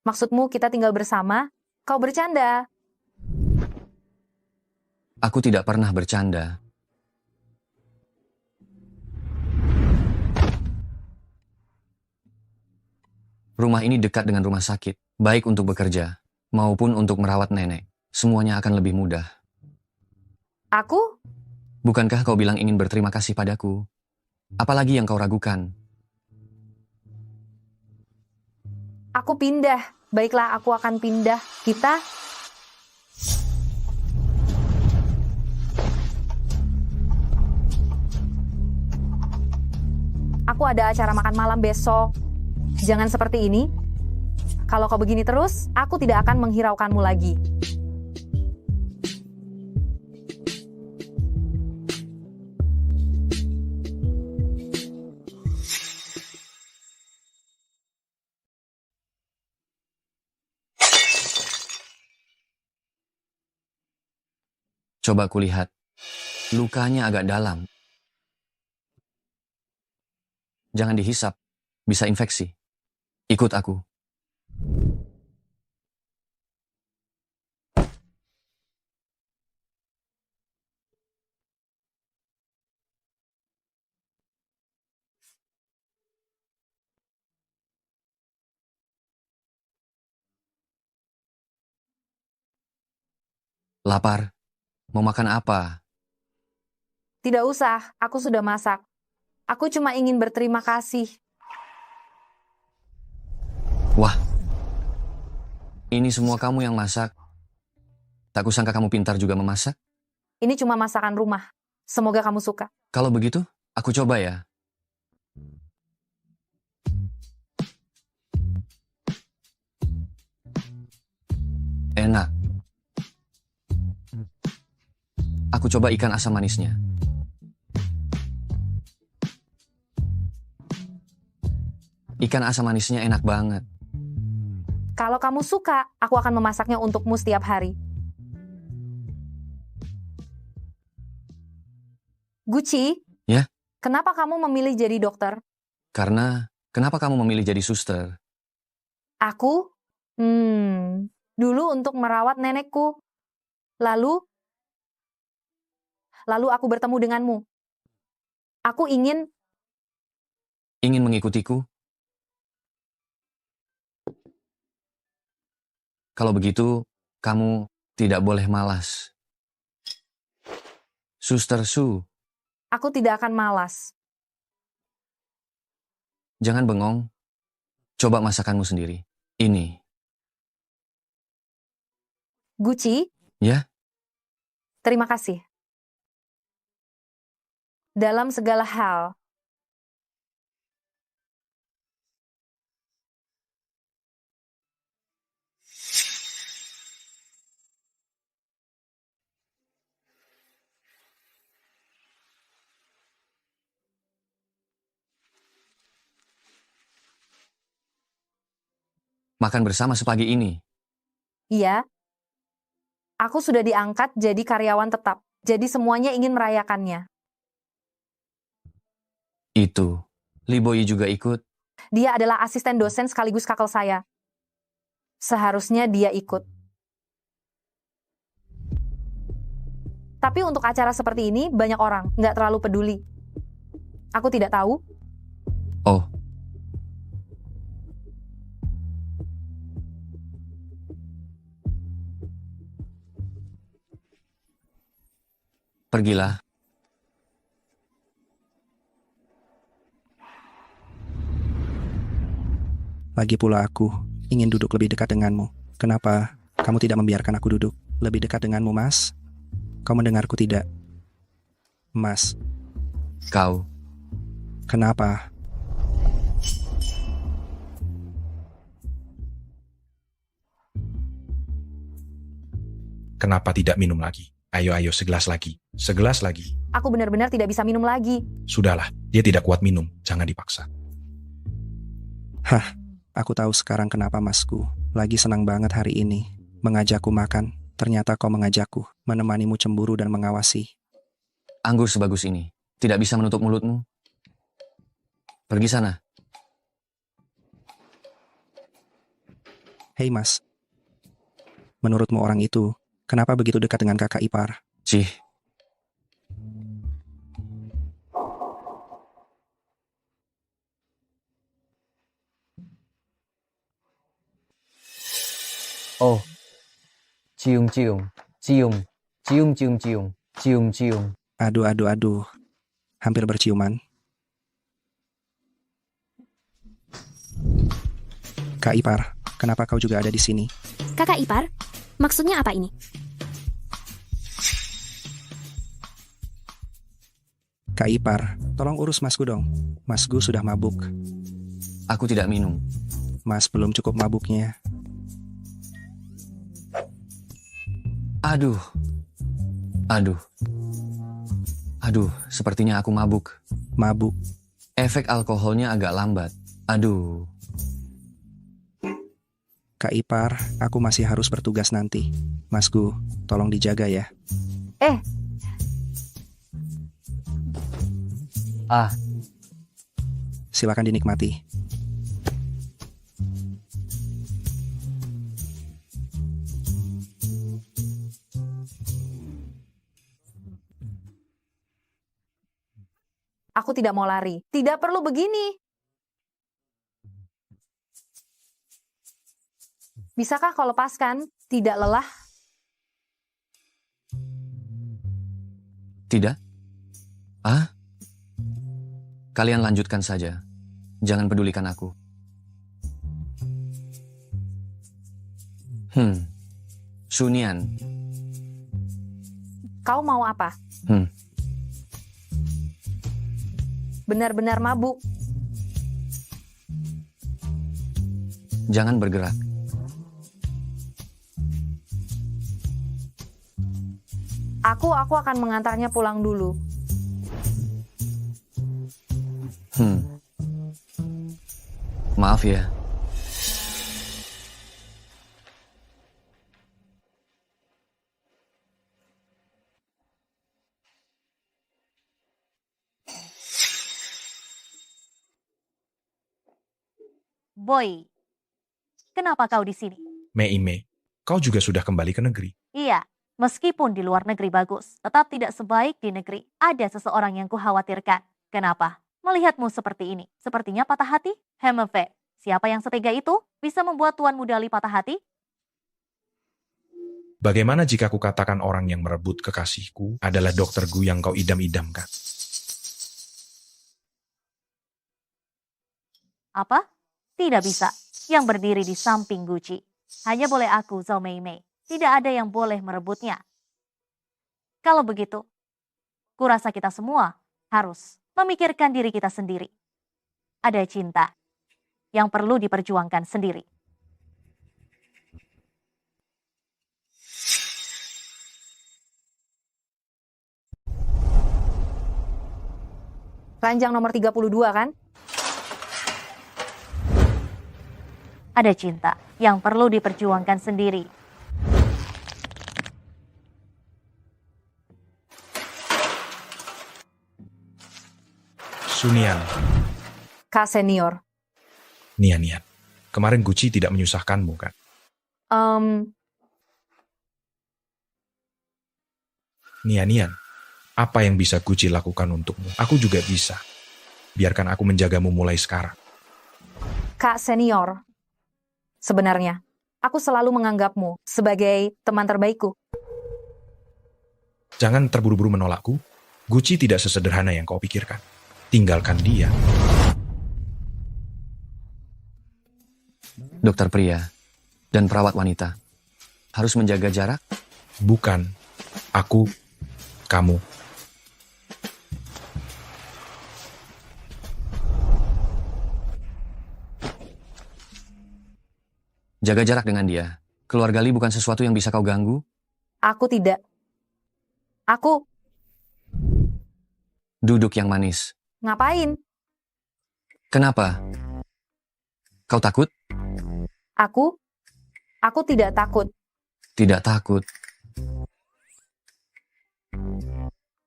Maksudmu kita tinggal bersama? Kau bercanda. Aku tidak pernah bercanda. Rumah ini dekat dengan rumah sakit, baik untuk bekerja maupun untuk merawat nenek. Semuanya akan lebih mudah. Aku? Bukankah kau bilang ingin berterima kasih padaku? Apalagi yang kau ragukan? Aku pindah. Baiklah, aku akan pindah. Kita? Aku ada acara makan malam besok. Jangan seperti ini. Kalau kau begini terus, aku tidak akan menghiraukanmu lagi. Coba kulihat. Lukanya agak dalam. Jangan dihisap. Bisa infeksi. Ikut aku. Lapar? Mau makan apa? Tidak usah, aku sudah masak. Aku cuma ingin berterima kasih. Wah, ini semua kamu yang masak. Tak kusangka kamu pintar juga memasak. Ini cuma masakan rumah. Semoga kamu suka. Kalau begitu, aku coba ya. Enak. Aku coba ikan asam manisnya. Ikan asam manisnya enak banget. Kalau kamu suka, aku akan memasaknya untukmu setiap hari. Gucci, Ya, kenapa kamu memilih jadi dokter? kenapa kamu memilih jadi suster? Aku? Dulu untuk merawat nenekku. Lalu aku bertemu denganmu. Aku ingin Ingin mengikutiku? Kalau begitu, kamu tidak boleh malas. Suster Su, aku tidak akan malas. jangan bengong. Coba masakanmu sendiri. Ini. Gucci, Ya, terima kasih. Dalam segala hal, makan bersama sepagi ini. iya, aku sudah diangkat jadi karyawan tetap. Jadi semuanya ingin merayakannya. Itu. Li Boyi juga ikut. Dia adalah asisten dosen sekaligus kakak saya. Seharusnya dia ikut. Tapi untuk acara seperti ini, banyak orang nggak terlalu peduli. Aku tidak tahu. Oh, pergilah. Lagi pula aku ingin duduk lebih dekat denganmu. Kenapa kamu tidak membiarkan aku duduk lebih dekat denganmu, Mas? Kau mendengarku tidak? Mas, Kau. kenapa? Kenapa tidak minum lagi? Ayo, segelas lagi. Segelas lagi. Aku benar-benar tidak bisa minum lagi. Sudahlah, dia tidak kuat minum. Jangan dipaksa. Hah, aku tahu sekarang kenapa Masku lagi senang banget hari ini. Mengajakku makan. Ternyata kau mengajakku, menemanimu cemburu dan mengawasi. Anggur sebagus ini. Tidak bisa menutup mulutmu. Pergi sana. Hei Mas, menurutmu orang itu kenapa begitu dekat dengan kakak ipar? Cih. Oh. Cium. Aduh. Hampir berciuman. Kak Ipar, kenapa kau juga ada di sini? Kakak ipar? Maksudnya apa ini? Kak Ipar, tolong urus Masku dong. Masku sudah mabuk. Aku tidak minum. Mas belum cukup mabuknya. Aduh, sepertinya aku mabuk. Mabuk? Efek alkoholnya agak lambat. Aduh. Kak Ipar, aku masih harus bertugas nanti. Masku, tolong dijaga ya. Silakan dinikmati. Aku tidak mau lari. Tidak perlu begini. Bisakah kau lepaskan? Tidak lelah? Tidak? Ah? Kalian lanjutkan saja. Jangan pedulikan aku. Sunian. Kau mau apa? Benar-benar mabuk. Jangan bergerak. Aku akan mengantarnya pulang dulu. Maaf ya. Boy, kenapa kau di sini? Mei, kau juga sudah kembali ke negeri. Iya, meskipun di luar negeri bagus, tetap tidak sebaik di negeri. Ada seseorang yang kukhawatirkan. Kenapa? Melihatmu seperti ini, sepertinya patah hati? Hemeve, siapa yang setega itu bisa membuat Tuan Mudali patah hati? Bagaimana jika aku katakan orang yang merebut kekasihku adalah Dr. Gu yang kau idam-idamkan? Apa? Tidak bisa. Yang berdiri di samping Guci. Hanya boleh aku, Zhao Meimei. Tidak ada yang boleh merebutnya. Kalau begitu, kurasa kita semua harus memikirkan diri kita sendiri. Ada cinta yang perlu diperjuangkan sendiri. Ranjang nomor 32 kan? Ada cinta yang perlu diperjuangkan sendiri. Sunian. Kak senior. Nian. Kemarin Guci tidak menyusahkanmu kan? Nian. Apa yang bisa Guci lakukan untukmu? Aku juga bisa. Biarkan aku menjagamu mulai sekarang. Kak senior. Sebenarnya, aku selalu menganggapmu sebagai teman terbaikku. Jangan terburu-buru menolakku. Guci tidak sesederhana yang kau pikirkan. Tinggalkan dia. Dokter pria dan perawat wanita harus menjaga jarak? Bukan. Aku, kamu. Jaga jarak dengan dia. Keluarga Li bukan sesuatu yang bisa kau ganggu. Aku tidak. Aku Duduk yang manis. ngapain? Kenapa? Kau takut? Aku tidak takut. Tidak takut.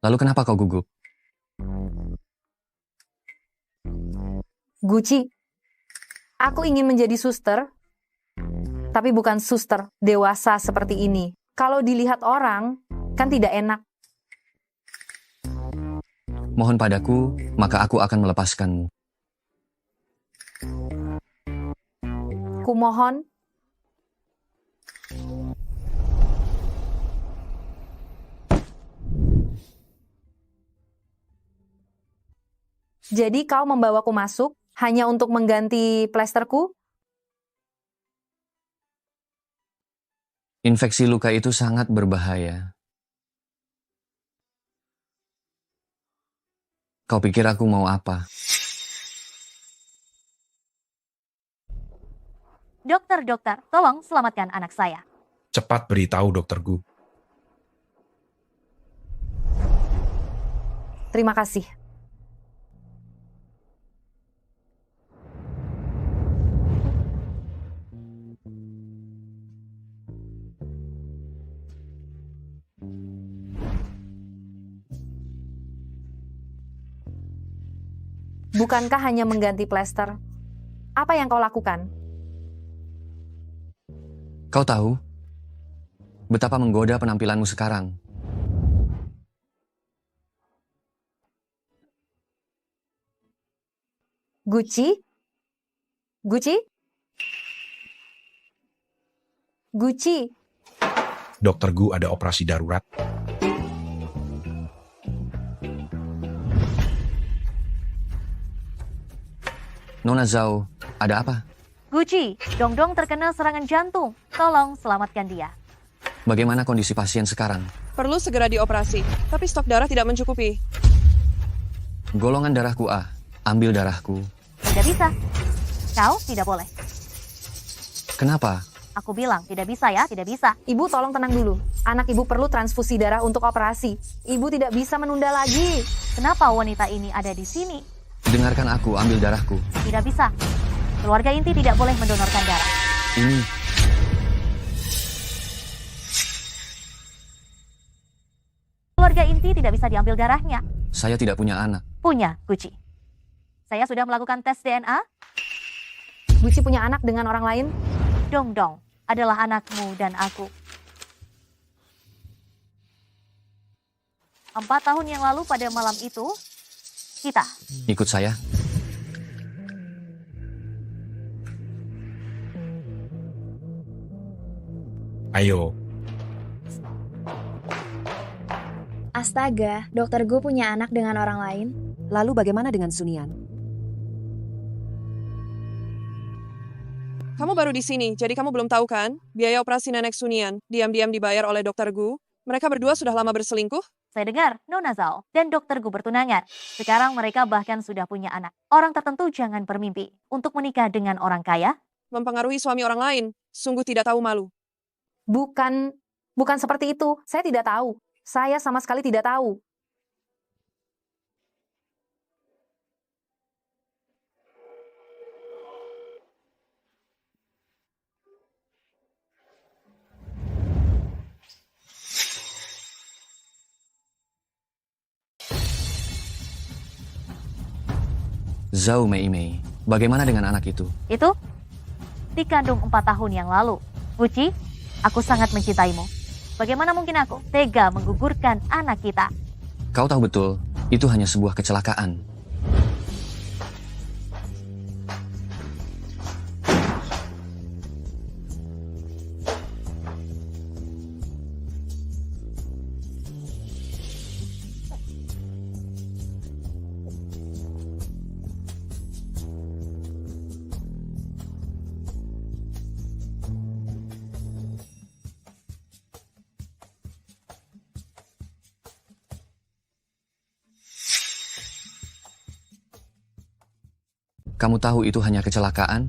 Lalu kenapa kau gugup? Guci, aku ingin menjadi suster, tapi bukan suster dewasa seperti ini. Kalau dilihat orang, kan tidak enak. Mohon padaku, maka aku akan melepaskanmu. Kumohon. Jadi kau membawaku masuk hanya untuk mengganti plesterku? Infeksi luka itu sangat berbahaya. Kau pikir aku mau apa? Dokter, tolong selamatkan anak saya. Cepat beritahu Dr. Gu. Terima kasih. Bukankah hanya mengganti plester? Apa yang kau lakukan? Kau tahu betapa menggoda penampilanmu sekarang. Guci? Dr. Gu ada operasi darurat. Nona Zhao, ada apa? Gucci, Dongdong terkena serangan jantung. Tolong selamatkan dia. Bagaimana kondisi pasien sekarang? Perlu segera dioperasi, tapi stok darah tidak mencukupi. Golongan darahku A. Ambil darahku. Tidak bisa. Kau tidak boleh. Kenapa? Aku bilang tidak bisa ya, tidak bisa. Ibu tolong tenang dulu. Anak ibu perlu transfusi darah untuk operasi. Ibu tidak bisa menunda lagi. Kenapa wanita ini ada di sini? Dengarkan aku, ambil darahku. Tidak bisa. Keluarga inti tidak boleh mendonorkan darah. Ini. Keluarga inti tidak bisa diambil darahnya. Saya tidak punya anak. Punya, Gucci. Saya sudah melakukan tes DNA. Gucci punya anak dengan orang lain? Dongdong adalah anakmu dan aku. 4 tahun yang lalu pada malam itu, kita. Ikut saya. Ayo. Astaga, dokter Gu punya anak dengan orang lain. Lalu bagaimana dengan Sunian? Kamu baru di sini, jadi kamu belum tahu kan? Biaya operasi nenek Sunian, diam-diam dibayar oleh dokter Gu. Mereka berdua sudah lama berselingkuh? Saya dengar Nona Zhao dan dokter Gu bertunangan. Sekarang mereka bahkan sudah punya anak. Orang tertentu jangan bermimpi untuk menikah dengan orang kaya. Mempengaruhi suami orang lain, sungguh tidak tahu malu. Bukan seperti itu. Saya tidak tahu. Saya sama sekali tidak tahu. Zhao Meimei, bagaimana dengan anak itu? Itu dikandung 4 tahun yang lalu. Gucci, aku sangat mencintaimu. Bagaimana mungkin aku tega menggugurkan anak kita? Kau tahu betul, itu hanya sebuah kecelakaan. Kamu tahu itu hanya kecelakaan?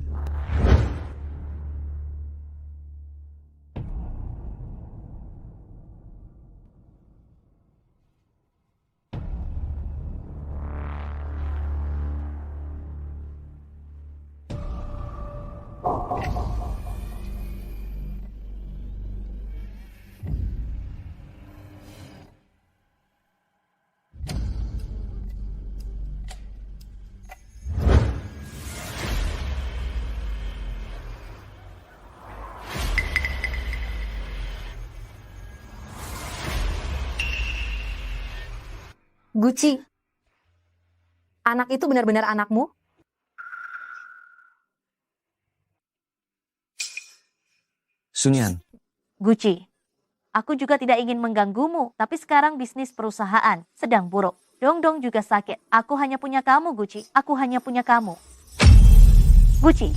Gucci, anak itu benar-benar anakmu? Sunian. Gucci, aku juga tidak ingin mengganggumu, tapi sekarang bisnis perusahaan sedang buruk. Dongdong juga sakit. Aku hanya punya kamu, Gucci. Aku hanya punya kamu. Gucci.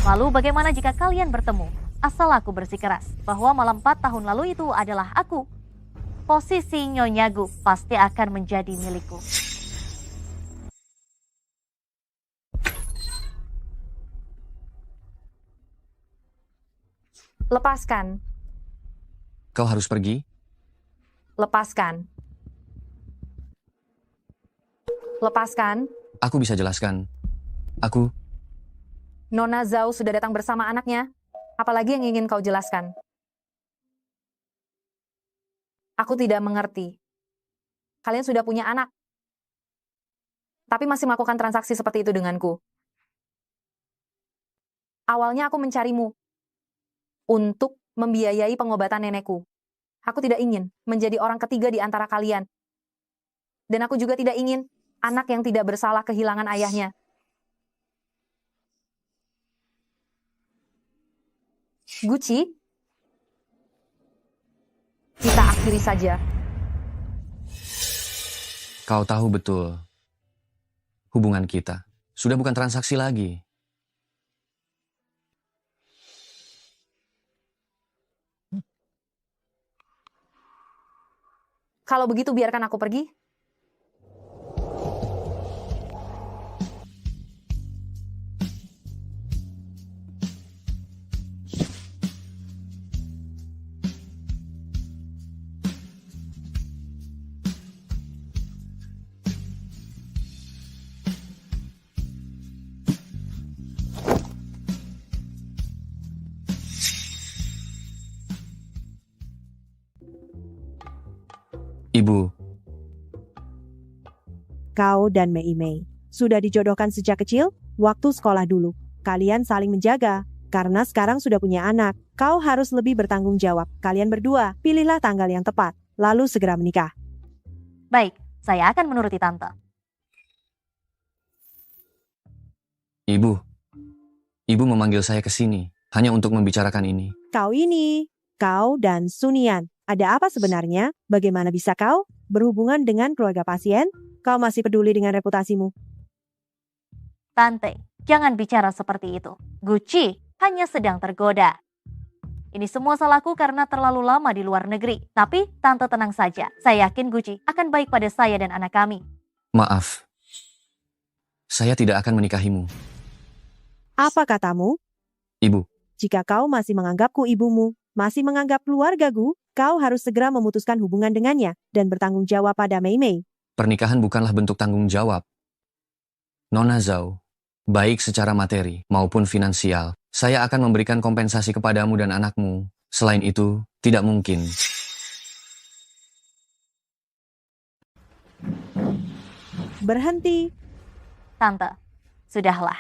Lalu bagaimana jika kalian bertemu? Asal aku bersikeras bahwa malam 4 tahun lalu itu adalah aku. Posisi Nyonya Gu pasti akan menjadi milikku. Lepaskan. Kau harus pergi? Lepaskan. Lepaskan. Aku bisa jelaskan. Aku... Nona Zhao sudah datang bersama anaknya. Apalagi yang ingin kau jelaskan? Aku tidak mengerti. Kalian sudah punya anak, tapi masih melakukan transaksi seperti itu denganku. Awalnya aku mencarimu untuk membiayai pengobatan nenekku. Aku tidak ingin menjadi orang ketiga di antara kalian. Dan aku juga tidak ingin anak yang tidak bersalah kehilangan ayahnya. Gucci, kita akhiri saja. Kau tahu betul hubungan kita Sudah bukan transaksi lagi. Kalau begitu biarkan aku pergi. Ibu, Kau dan Mei Mei sudah dijodohkan sejak kecil, waktu sekolah dulu. Kalian saling menjaga. Karena sekarang sudah punya anak, kau harus lebih bertanggung jawab. Kalian berdua, pilihlah tanggal yang tepat, lalu segera menikah. Baik, saya akan menuruti tante. Ibu. Ibu memanggil saya ke sini hanya untuk membicarakan ini. Kau dan Sunian. Ada apa sebenarnya? Bagaimana bisa kau berhubungan dengan keluarga pasien? Kau masih peduli dengan reputasimu. Tante, jangan bicara seperti itu. Gucci hanya sedang tergoda. Ini semua salahku karena terlalu lama di luar negeri. Tapi tante tenang saja. Saya yakin Gucci akan baik pada saya dan anak kami. Maaf. Saya tidak akan menikahimu. Apa katamu? Ibu. Jika kau masih menganggapku ibumu, masih menganggap keluargaku, kau harus segera memutuskan hubungan dengannya dan bertanggung jawab pada Mei Mei. Pernikahan bukanlah bentuk tanggung jawab. Nona Zhao, baik secara materi maupun finansial, saya akan memberikan kompensasi kepadamu dan anakmu. Selain itu, tidak mungkin. Berhenti. Tante, sudahlah.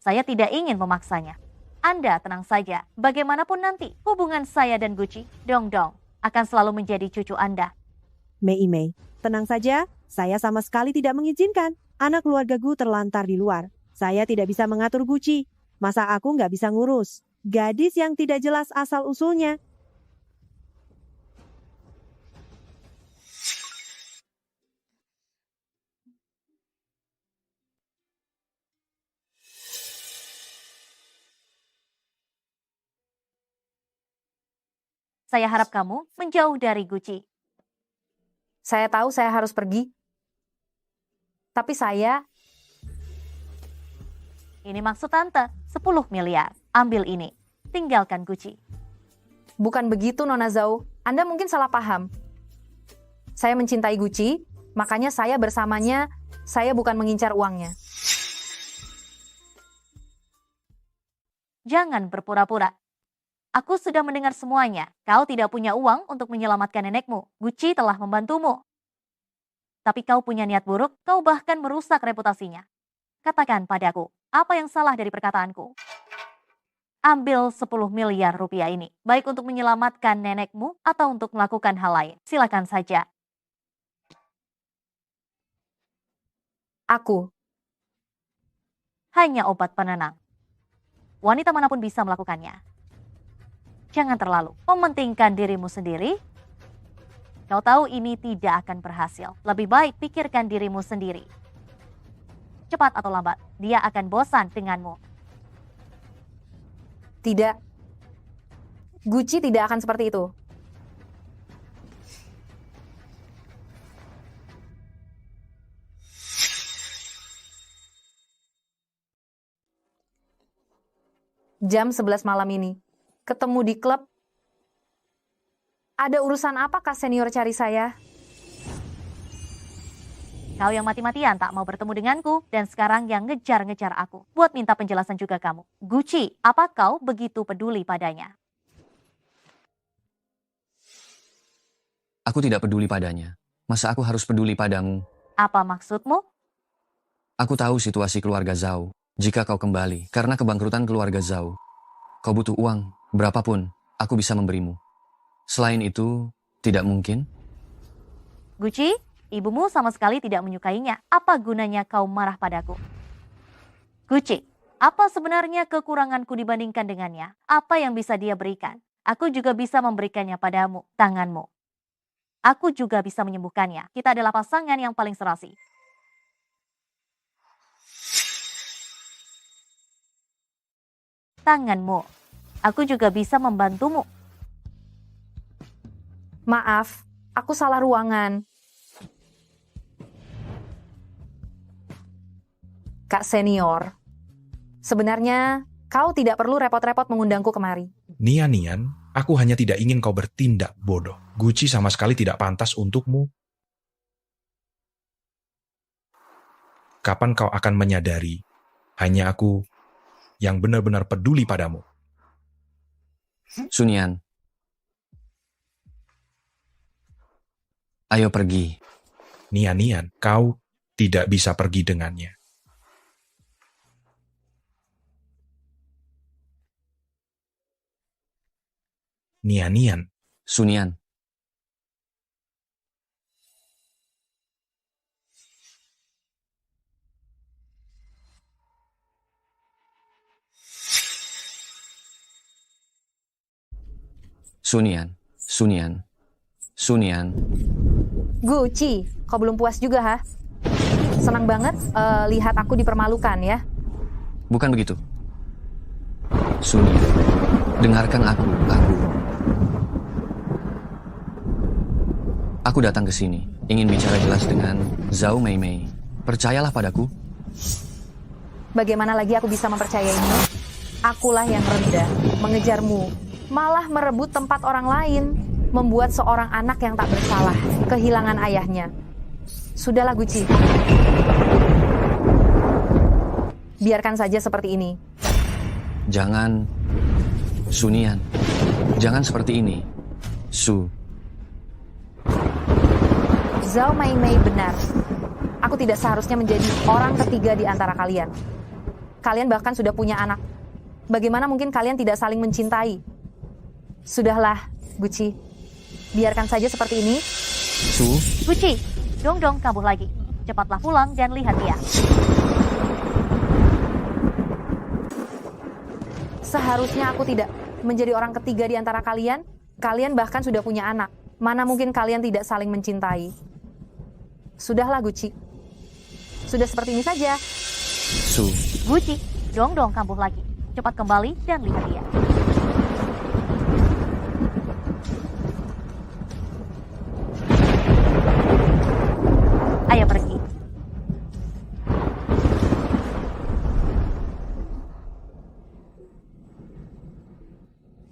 Saya tidak ingin memaksanya. Anda tenang saja. Bagaimanapun nanti, hubungan saya dan Gucci, Dongdong, akan selalu menjadi cucu Anda. Mei Mei, tenang saja. Saya sama sekali tidak mengizinkan. Anak keluargaku terlantar di luar. Saya tidak bisa mengatur Gucci. Masa aku nggak bisa ngurus? Gadis yang tidak jelas asal-usulnya. Saya harap kamu menjauh dari Gucci. Saya tahu saya harus pergi. Tapi Ini maksud tante, 10 miliar. Ambil ini. Tinggalkan Gucci. Bukan begitu, Nona Zhao. Anda mungkin salah paham. Saya mencintai Gucci, makanya saya bersamanya, saya bukan mengincar uangnya. Jangan berpura-pura. Aku sudah mendengar semuanya. Kau tidak punya uang untuk menyelamatkan nenekmu. Gucci telah membantumu. Tapi kau punya niat buruk, kau bahkan merusak reputasinya. Katakan padaku, apa yang salah dari perkataanku? Ambil 10 miliar rupiah ini, baik untuk menyelamatkan nenekmu atau untuk melakukan hal lain. Silakan saja. Aku hanya obat penenang. Wanita manapun bisa melakukannya. Jangan terlalu mementingkan dirimu sendiri. Kau tahu ini tidak akan berhasil. Lebih baik pikirkan dirimu sendiri. Cepat atau lambat, dia akan bosan denganmu. Tidak. Gucci tidak akan seperti itu. Jam 11 malam ini. Ketemu di klub. Ada urusan apa Kak Senior cari saya? Kau yang mati-matian tak mau bertemu denganku dan sekarang yang ngejar-ngejar aku. Buat minta penjelasan juga kamu. Gucci, apa kau begitu peduli padanya? Aku tidak peduli padanya. Masa aku harus peduli padamu? Apa maksudmu? Aku tahu situasi keluarga Zhao. Jika kau kembali karena kebangkrutan keluarga Zhao, kau butuh uang, berapapun, aku bisa memberimu. Selain itu, tidak mungkin. Gucci, ibumu sama sekali tidak menyukainya. Apa gunanya kau marah padaku? Gucci, apa sebenarnya kekuranganku dibandingkan dengannya? Apa yang bisa dia berikan? Aku juga bisa memberikannya padamu, tanganmu. Aku juga bisa menyembuhkannya. Kita adalah pasangan yang paling serasi. tanganmu. Aku juga bisa membantumu. Maaf, aku salah ruangan. Kak senior, sebenarnya kau tidak perlu repot-repot mengundangku kemari. Nian, aku hanya tidak ingin kau bertindak bodoh. Gucci sama sekali tidak pantas untukmu. Kapan kau akan menyadari, hanya aku yang benar-benar peduli padamu. Sunian, ayo pergi. Nian, kau tidak bisa pergi dengannya. Nian. Sunian. Sunian. Gucci, kau belum puas juga, ha? Senang banget lihat aku dipermalukan, ya? Bukan begitu. Sunian, dengarkan aku. Aku datang ke sini, ingin bicara jelas dengan Zhao Meimei. Percayalah padaku. Bagaimana lagi aku bisa mempercayaimu? Akulah yang rendah, mengejarmu, malah merebut tempat orang lain, membuat seorang anak yang tak bersalah kehilangan ayahnya. Sudahlah Gucci. Biarkan saja seperti ini. Jangan, Sunian. Jangan seperti ini. Zhao Meimei benar. Aku tidak seharusnya menjadi orang ketiga di antara kalian. Kalian bahkan sudah punya anak. Bagaimana mungkin kalian tidak saling mencintai? Sudahlah, Gucci. Biarkan saja seperti ini. Gucci, dong kambuh lagi. Cepatlah pulang dan lihat dia. Seharusnya aku tidak menjadi orang ketiga di antara kalian. Kalian bahkan sudah punya anak. Mana mungkin kalian tidak saling mencintai? Sudahlah, Gucci. Sudah seperti ini saja. Gucci, dong kambuh lagi. Cepat kembali dan lihat dia. Ayo pergi.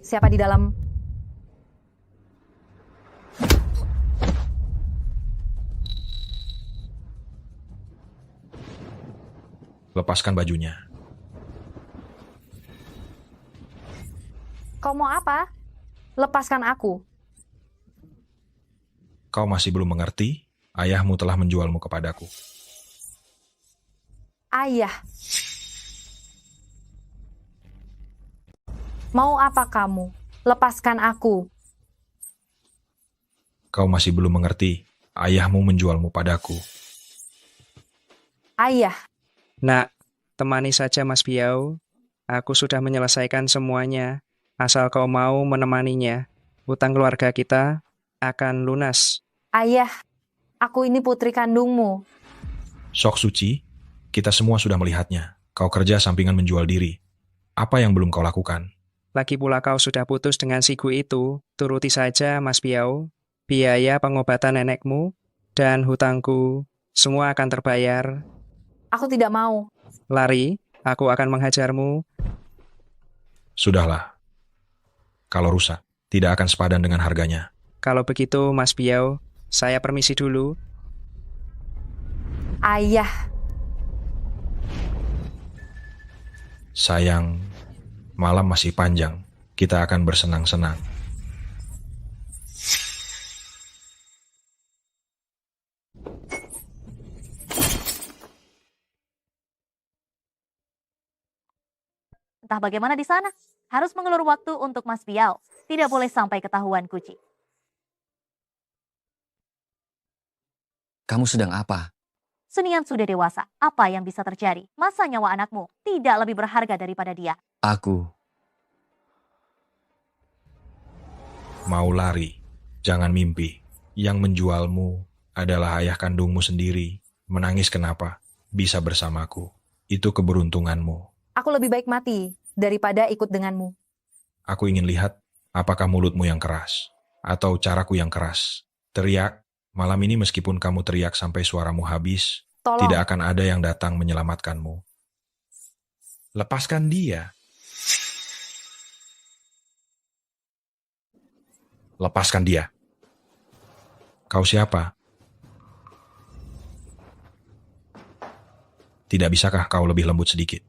Siapa di dalam? Lepaskan bajunya. Kau mau apa? Lepaskan aku. Kau masih belum mengerti? Ayahmu telah menjualmu kepadaku. Ayah. Mau apa kamu? Lepaskan aku. Kau masih belum mengerti? Ayahmu menjualmu padaku. Ayah. Nak, temani saja Mas Biao. Aku sudah menyelesaikan semuanya. Asal kau mau menemaninya, hutang keluarga kita akan lunas. Ayah, aku ini putri kandungmu. Sok Suci, kita semua sudah melihatnya. Kau kerja sampingan menjual diri. Apa yang belum kau lakukan? Lagi pula kau sudah putus dengan si Gu itu. Turuti saja Mas Biao. Biaya pengobatan nenekmu dan hutangku semua akan terbayar. Aku tidak mau. Lari, aku akan menghajarmu. Sudahlah. Kalau rusak, tidak akan sepadan dengan harganya. Kalau begitu, Mas Biao, saya permisi dulu. Ayah. Sayang, malam masih panjang. Kita akan bersenang-senang. Entah bagaimana di sana, harus mengelur waktu untuk Mas Biao. Tidak boleh sampai ketahuan Gucci. Kamu sedang apa? Sunian sudah dewasa, apa yang bisa terjadi? Masa nyawa anakmu tidak lebih berharga daripada dia? Aku mau lari, jangan mimpi. Yang menjualmu adalah ayah kandungmu sendiri. Menangis kenapa? Bisa bersamaku. Itu keberuntunganmu. Aku lebih baik mati daripada ikut denganmu. Aku ingin lihat apakah mulutmu yang keras atau caraku yang keras. Teriak, malam ini meskipun kamu teriak sampai suaramu habis, Tolong. tidak akan ada yang datang menyelamatkanmu. Lepaskan dia. Lepaskan dia. Kau siapa? Tidak bisakah kau lebih lembut sedikit?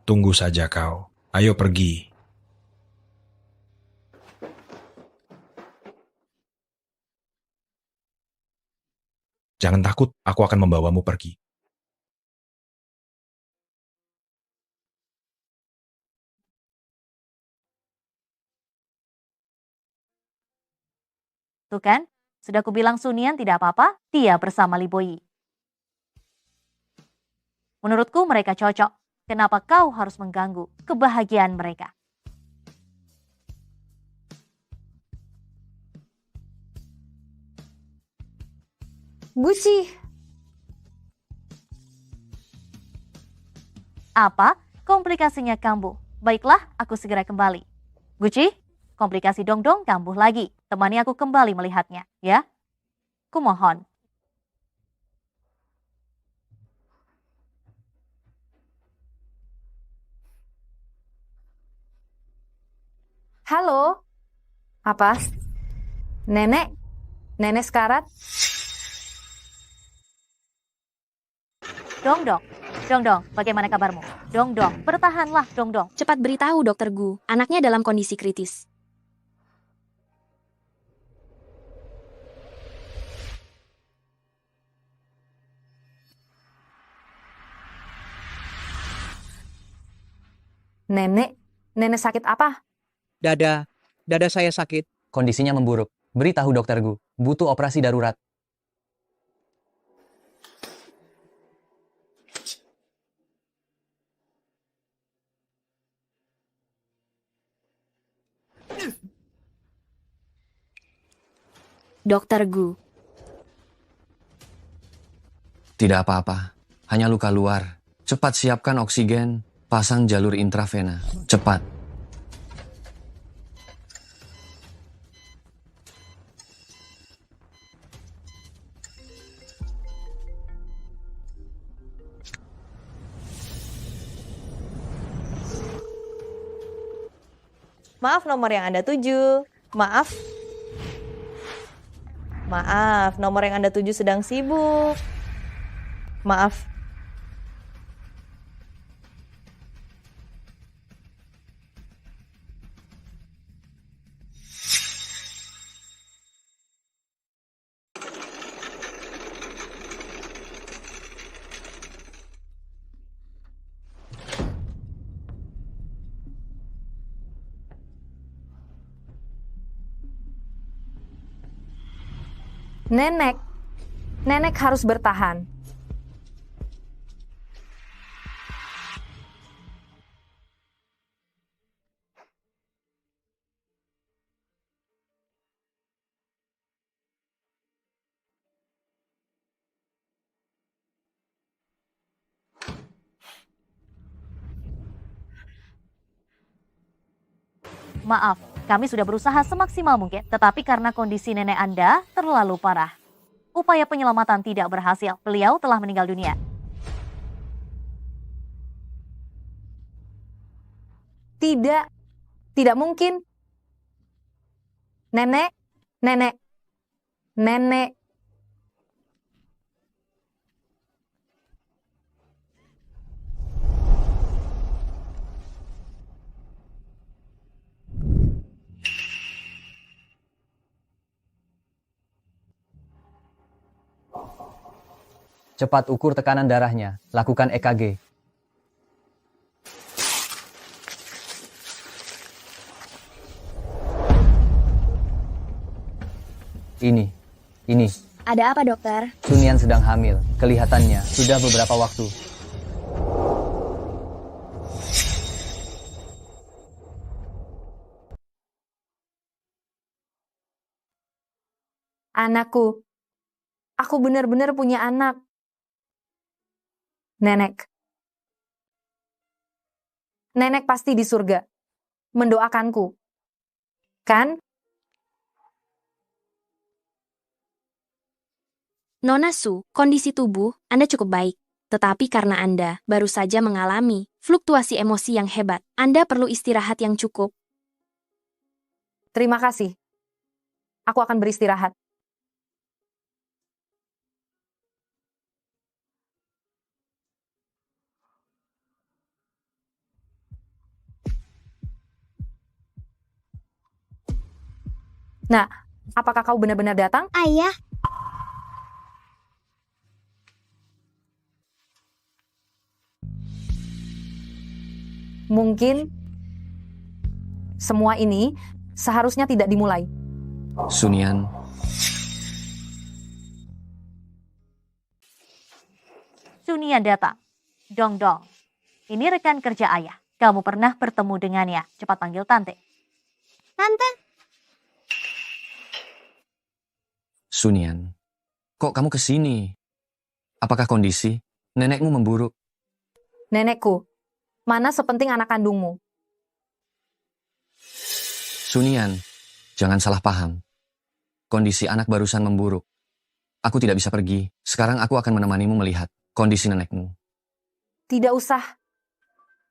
Tunggu saja kau. Ayo pergi. Jangan takut, aku akan membawamu pergi. Tuh kan, sudah kubilang Sunian tidak apa-apa, dia bersama Li Boyi. Menurutku mereka cocok. Kenapa kau harus mengganggu kebahagiaan mereka? Guci, Apa? Komplikasinya kambuh. Baiklah, aku segera kembali. Guci, komplikasi dong-dong kambuh lagi. Temani aku kembali melihatnya, ya? Kumohon. halo. Apa? Nenek? Nenek sekarat? Dong-dong, Dong-dong, bagaimana kabarmu? Dong-dong, bertahanlah Dong-dong. Cepat beritahu Dokter Gu, anaknya dalam kondisi kritis. Nenek sakit apa? Dada saya sakit. Kondisinya memburuk. Beritahu Dokter Gu, butuh operasi darurat. Dokter Gu, Tidak apa-apa, hanya luka luar. Cepat siapkan oksigen, pasang jalur intravena. Cepat. Maaf nomor yang Anda tuju. Maaf. Maaf, nomor yang Anda tuju sedang sibuk. Maaf. Nenek harus bertahan. Maaf, kami sudah berusaha semaksimal mungkin, tetapi karena kondisi nenek Anda terlalu parah. Upaya penyelamatan tidak berhasil. Beliau telah meninggal dunia. Tidak mungkin. Nenek. Cepat ukur tekanan darahnya, lakukan EKG. Ini. Ada apa, dokter? Sunian sedang hamil, kelihatannya sudah beberapa waktu. Anakku. Aku benar-benar punya anak. Nenek. Nenek pasti di surga. Mendoakanku. Kan? Nona Su, kondisi tubuh Anda cukup baik. Tetapi karena Anda baru saja mengalami fluktuasi emosi yang hebat, Anda perlu istirahat yang cukup. Terima kasih. Aku akan beristirahat. Nah, apakah kau benar-benar datang? Ayah. Mungkin semua ini seharusnya tidak dimulai. Sunian, Sunian datang. Dong dong. Ini rekan kerja ayah. Kamu pernah bertemu dengannya. Cepat panggil tante. Tante. Sunian, kok kamu kesini? Apakah kondisi nenekmu memburuk? Nenekku, mana sepenting anak kandungmu? Sunian, jangan salah paham. Kondisi anak barusan memburuk. Aku tidak bisa pergi. Sekarang aku akan menemanimu melihat kondisi nenekmu. Tidak usah.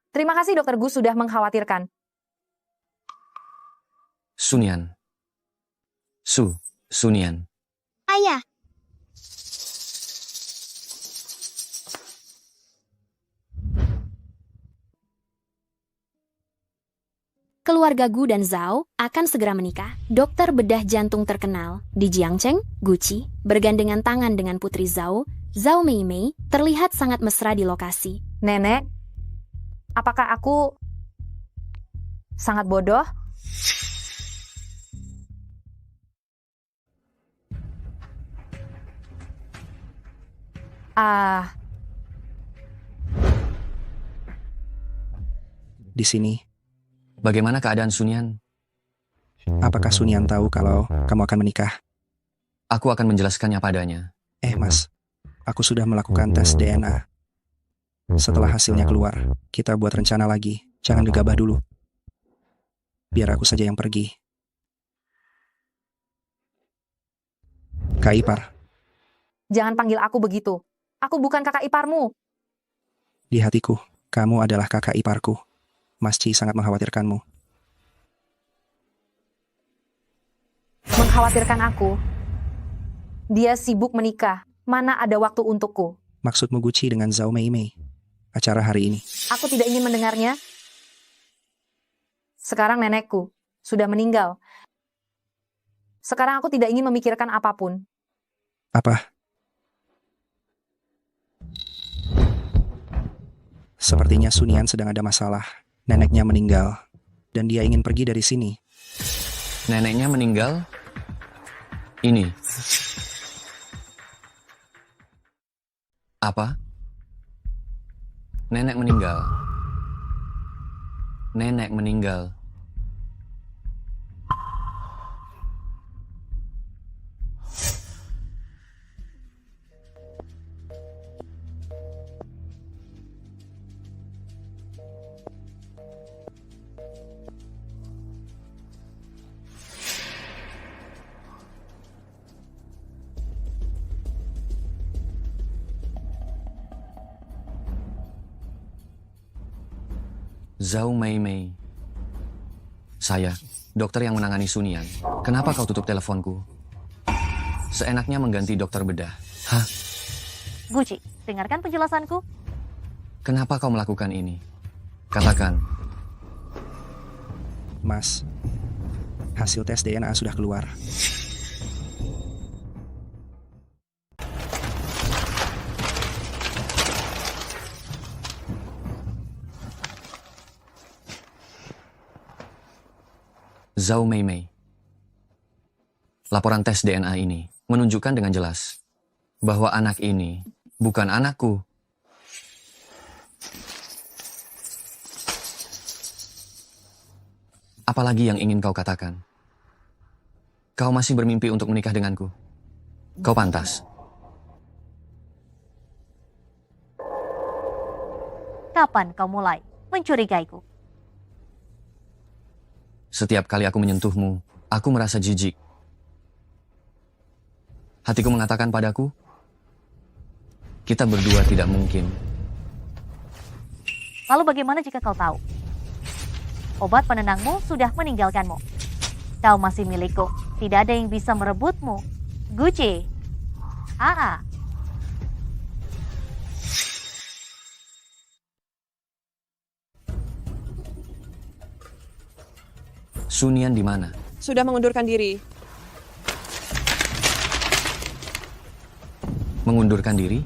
Terima kasih Dokter Gu sudah mengkhawatirkan. Sunian. Sunian. Ayah. Keluarga Gu dan Zhao akan segera menikah. Dokter bedah jantung terkenal di Jiangcheng, Gucci, bergandengan tangan dengan putri Zhao, Zhao Meimei, terlihat sangat mesra di lokasi. Nenek, apakah aku sangat bodoh? Di sini. Bagaimana keadaan Sunian? Apakah Sunian tahu kalau kamu akan menikah? Aku akan menjelaskannya padanya. Mas, aku sudah melakukan tes DNA. Setelah hasilnya keluar, kita buat rencana lagi. Jangan gegabah dulu. Biar aku saja yang pergi. Kak Ipar. Jangan panggil aku begitu. Aku bukan kakak iparmu. Di hatiku, kamu adalah kakak iparku. Mas Ci sangat mengkhawatirkanmu. Mengkhawatirkan aku? Dia sibuk menikah. Mana ada waktu untukku? Maksudmu Gucci dengan Zhao Meimei? Acara hari ini. Aku tidak ingin mendengarnya. Sekarang nenekku sudah meninggal. Sekarang aku tidak ingin memikirkan apapun. Apa? Sepertinya Sunian sedang ada masalah. Neneknya meninggal, dan dia ingin pergi dari sini. Neneknya meninggal? Ini. Apa? Nenek meninggal. Nenek meninggal. Zhao Meimei. Saya, dokter yang menangani Sunian. Kenapa kau tutup teleponku? Seenaknya mengganti dokter bedah. Hah? Gucci, dengarkan penjelasanku. Kenapa kau melakukan ini? Katakan. Mas, hasil tes DNA sudah keluar. Zhao Meimei. Laporan tes DNA ini menunjukkan dengan jelas bahwa anak ini bukan anakku. Apalagi yang ingin kau katakan? Kau masih bermimpi untuk menikah denganku? Kau pantas. Kapan kau mulai mencurigaiku? Setiap kali aku menyentuhmu, aku merasa jijik. Hatiku mengatakan padaku, kita berdua tidak mungkin. Lalu bagaimana jika kau tahu? Obat penenangmu sudah meninggalkanmu. Kau masih milikku. Tidak ada yang bisa merebutmu. Gucci. AA. Sunian di mana? Sudah mengundurkan diri. Mengundurkan diri?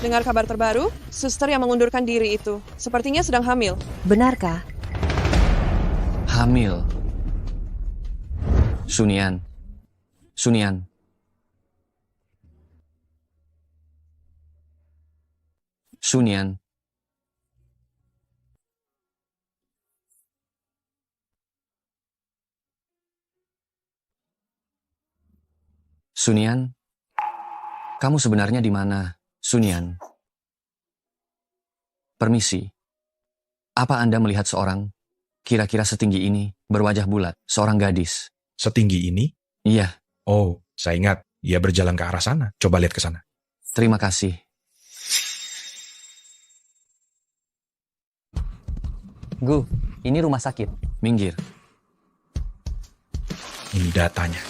Dengar kabar terbaru, suster yang mengundurkan diri itu sepertinya sedang hamil. Benarkah? Hamil. Sunian. Sunian. Sunian. Sunian, kamu sebenarnya di mana, Sunian? Permisi, apa Anda melihat seorang, kira-kira setinggi ini, berwajah bulat, seorang gadis? Setinggi ini? Iya. Oh, saya ingat. Ia berjalan ke arah sana. Coba lihat ke sana. Terima kasih. Gu, ini rumah sakit. Minggir. Ini datanya.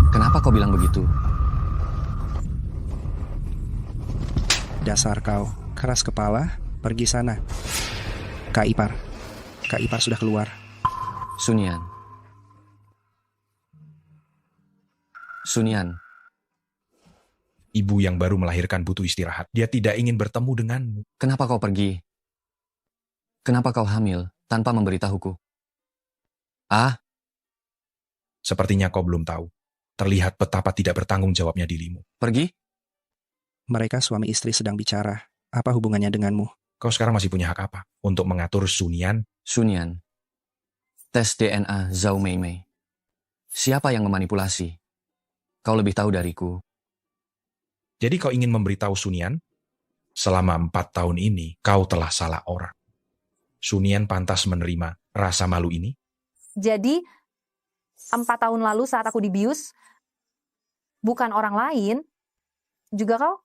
Kenapa kau bilang begitu? Dasar kau, keras kepala, pergi sana. Kak Ipar. Kak Ipar sudah keluar. Sunian. Sunian. Ibu yang baru melahirkan butuh istirahat. Dia tidak ingin bertemu denganmu. Kenapa kau pergi? Kenapa kau hamil tanpa memberitahuku? Ah? Sepertinya kau belum tahu. Terlihat betapa tidak bertanggung jawabnya dirimu. Pergi? Mereka suami istri sedang bicara. Apa hubungannya denganmu? Kau sekarang masih punya hak apa? Untuk mengatur Sunian? Sunian. Tes DNA Zhao Meimei. Siapa yang memanipulasi? Kau lebih tahu dariku. Jadi kau ingin memberitahu Sunian? Selama 4 tahun ini, kau telah salah orang. Sunian pantas menerima rasa malu ini? Jadi, 4 tahun lalu saat aku dibius, bukan orang lain, juga kau?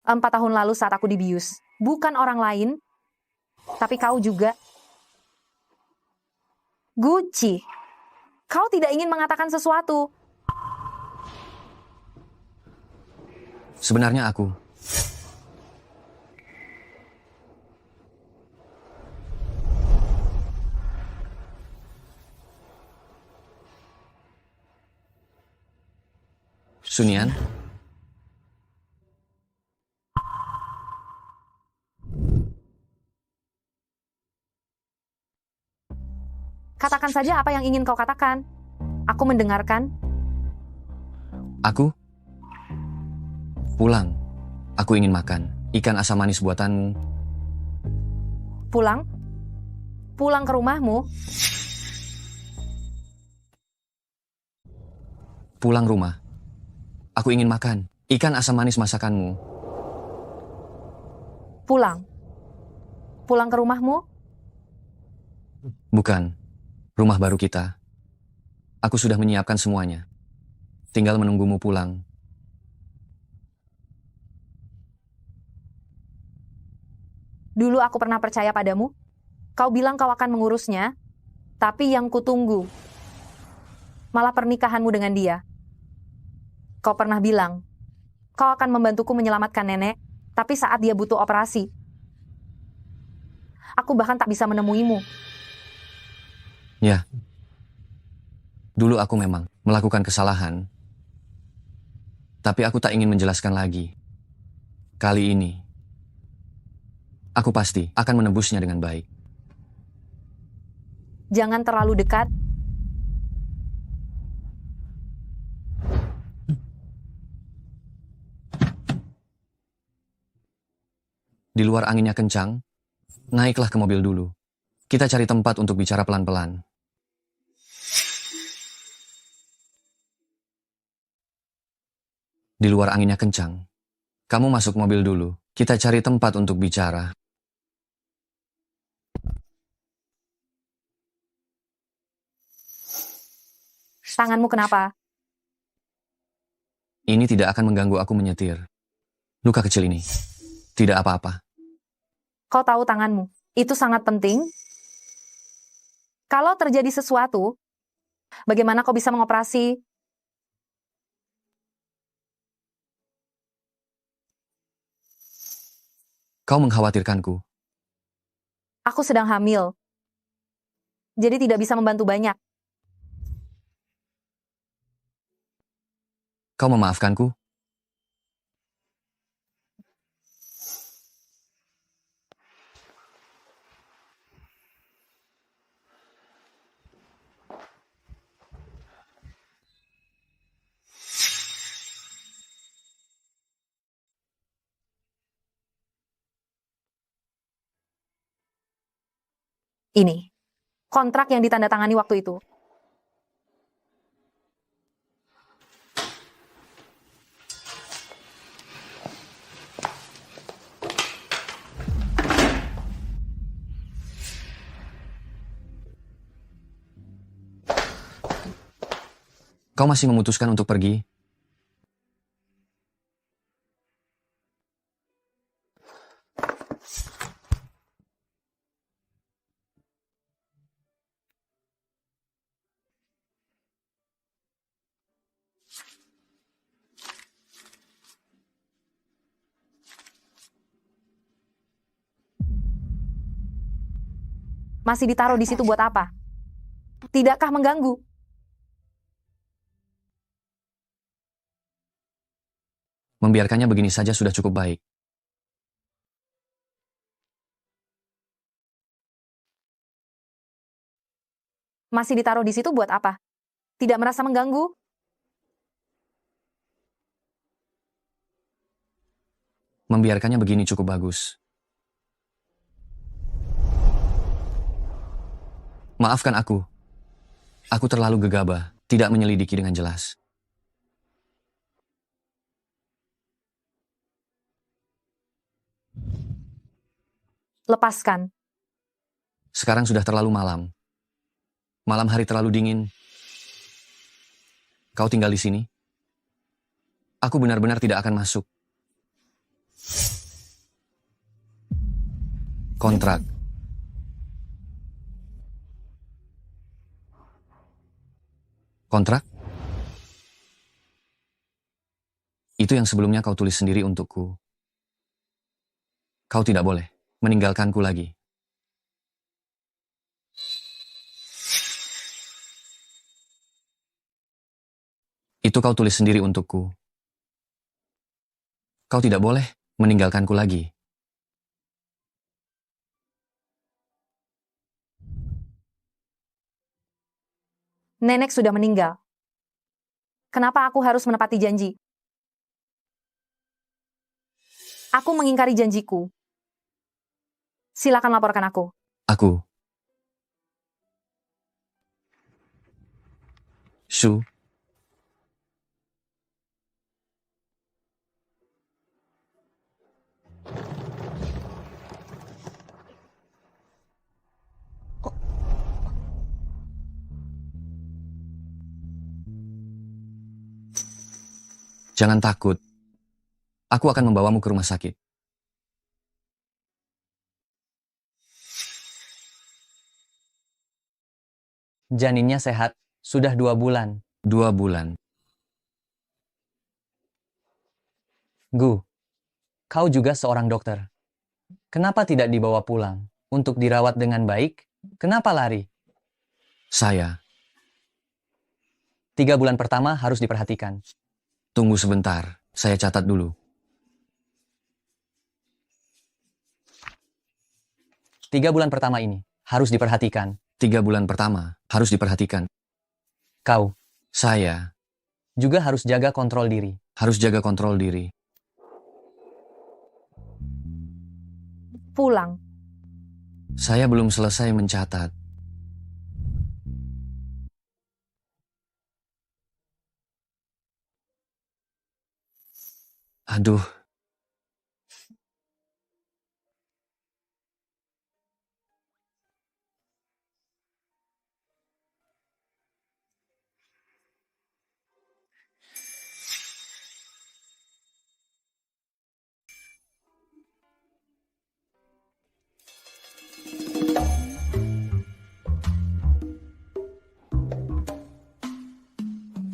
4 tahun lalu saat aku dibius, bukan orang lain, tapi kau juga. Gucci, kau tidak ingin mengatakan sesuatu. Sebenarnya aku. Sunian. Katakan saja apa yang ingin kau katakan. Aku mendengarkan. Aku? Pulang. Aku ingin makan ikan asam manis buatanmu. Pulang? Pulang ke rumahmu? Pulang rumah. Aku ingin makan ikan asam manis masakanmu. Pulang? Pulang ke rumahmu? Bukan. Rumah baru kita. Aku sudah menyiapkan semuanya. Tinggal menunggumu pulang. Dulu aku pernah percaya padamu. Kau bilang kau akan mengurusnya, tapi yang kutunggu malah pernikahanmu dengan dia. Kau pernah bilang, kau akan membantuku menyelamatkan nenek, tapi saat dia butuh operasi, aku bahkan tak bisa menemuimu. Ya. Dulu aku memang melakukan kesalahan. Tapi aku tak ingin menjelaskan lagi. Kali ini, aku pasti akan menebusnya dengan baik. Jangan terlalu dekat. Di luar anginnya kencang, naiklah ke mobil dulu. Kita cari tempat untuk bicara pelan-pelan. Di luar anginnya kencang. Kamu masuk mobil dulu. Kita cari tempat untuk bicara. Tanganmu kenapa? Ini tidak akan mengganggu aku menyetir. Luka kecil ini. Tidak apa-apa. Kau tahu tanganmu. Itu sangat penting. Kalau terjadi sesuatu, bagaimana kau bisa mengoperasi? Kau mengkhawatirkanku. Aku sedang hamil. Jadi tidak bisa membantu banyak. Kau memaafkanku? Ini. Kontrak yang ditandatangani waktu itu. Kau masih memutuskan untuk pergi? Masih ditaruh di situ buat apa? Tidakkah mengganggu? Membiarkannya begini saja sudah cukup baik. Masih ditaruh di situ buat apa? Tidak merasa mengganggu? Membiarkannya begini cukup bagus. Maafkan aku. Aku terlalu gegabah, tidak menyelidiki dengan jelas. Lepaskan. Sekarang sudah terlalu malam. Malam hari terlalu dingin. Kau tinggal di sini? Aku benar-benar tidak akan masuk. Kontrak. Kontrak? Itu yang sebelumnya kau tulis sendiri untukku. Kau tidak boleh meninggalkanku lagi. Itu kau tulis sendiri untukku. Kau tidak boleh meninggalkanku lagi. Nenek sudah meninggal. Kenapa aku harus menepati janji? Aku mengingkari janjiku. Silakan laporkan aku. Aku. Shu. Jangan takut. Aku akan membawamu ke rumah sakit. Janinnya sehat, sudah 2 bulan. 2 bulan. Gu, kau juga seorang dokter. Kenapa tidak dibawa pulang? Untuk dirawat dengan baik? Kenapa lari? Saya. 3 bulan pertama harus diperhatikan. Tunggu sebentar, saya catat dulu. 3 bulan pertama ini harus diperhatikan. 3 bulan pertama harus diperhatikan. Kau. Saya. Juga harus jaga kontrol diri. Harus jaga kontrol diri. Pulang. Saya belum selesai mencatat. Aduh,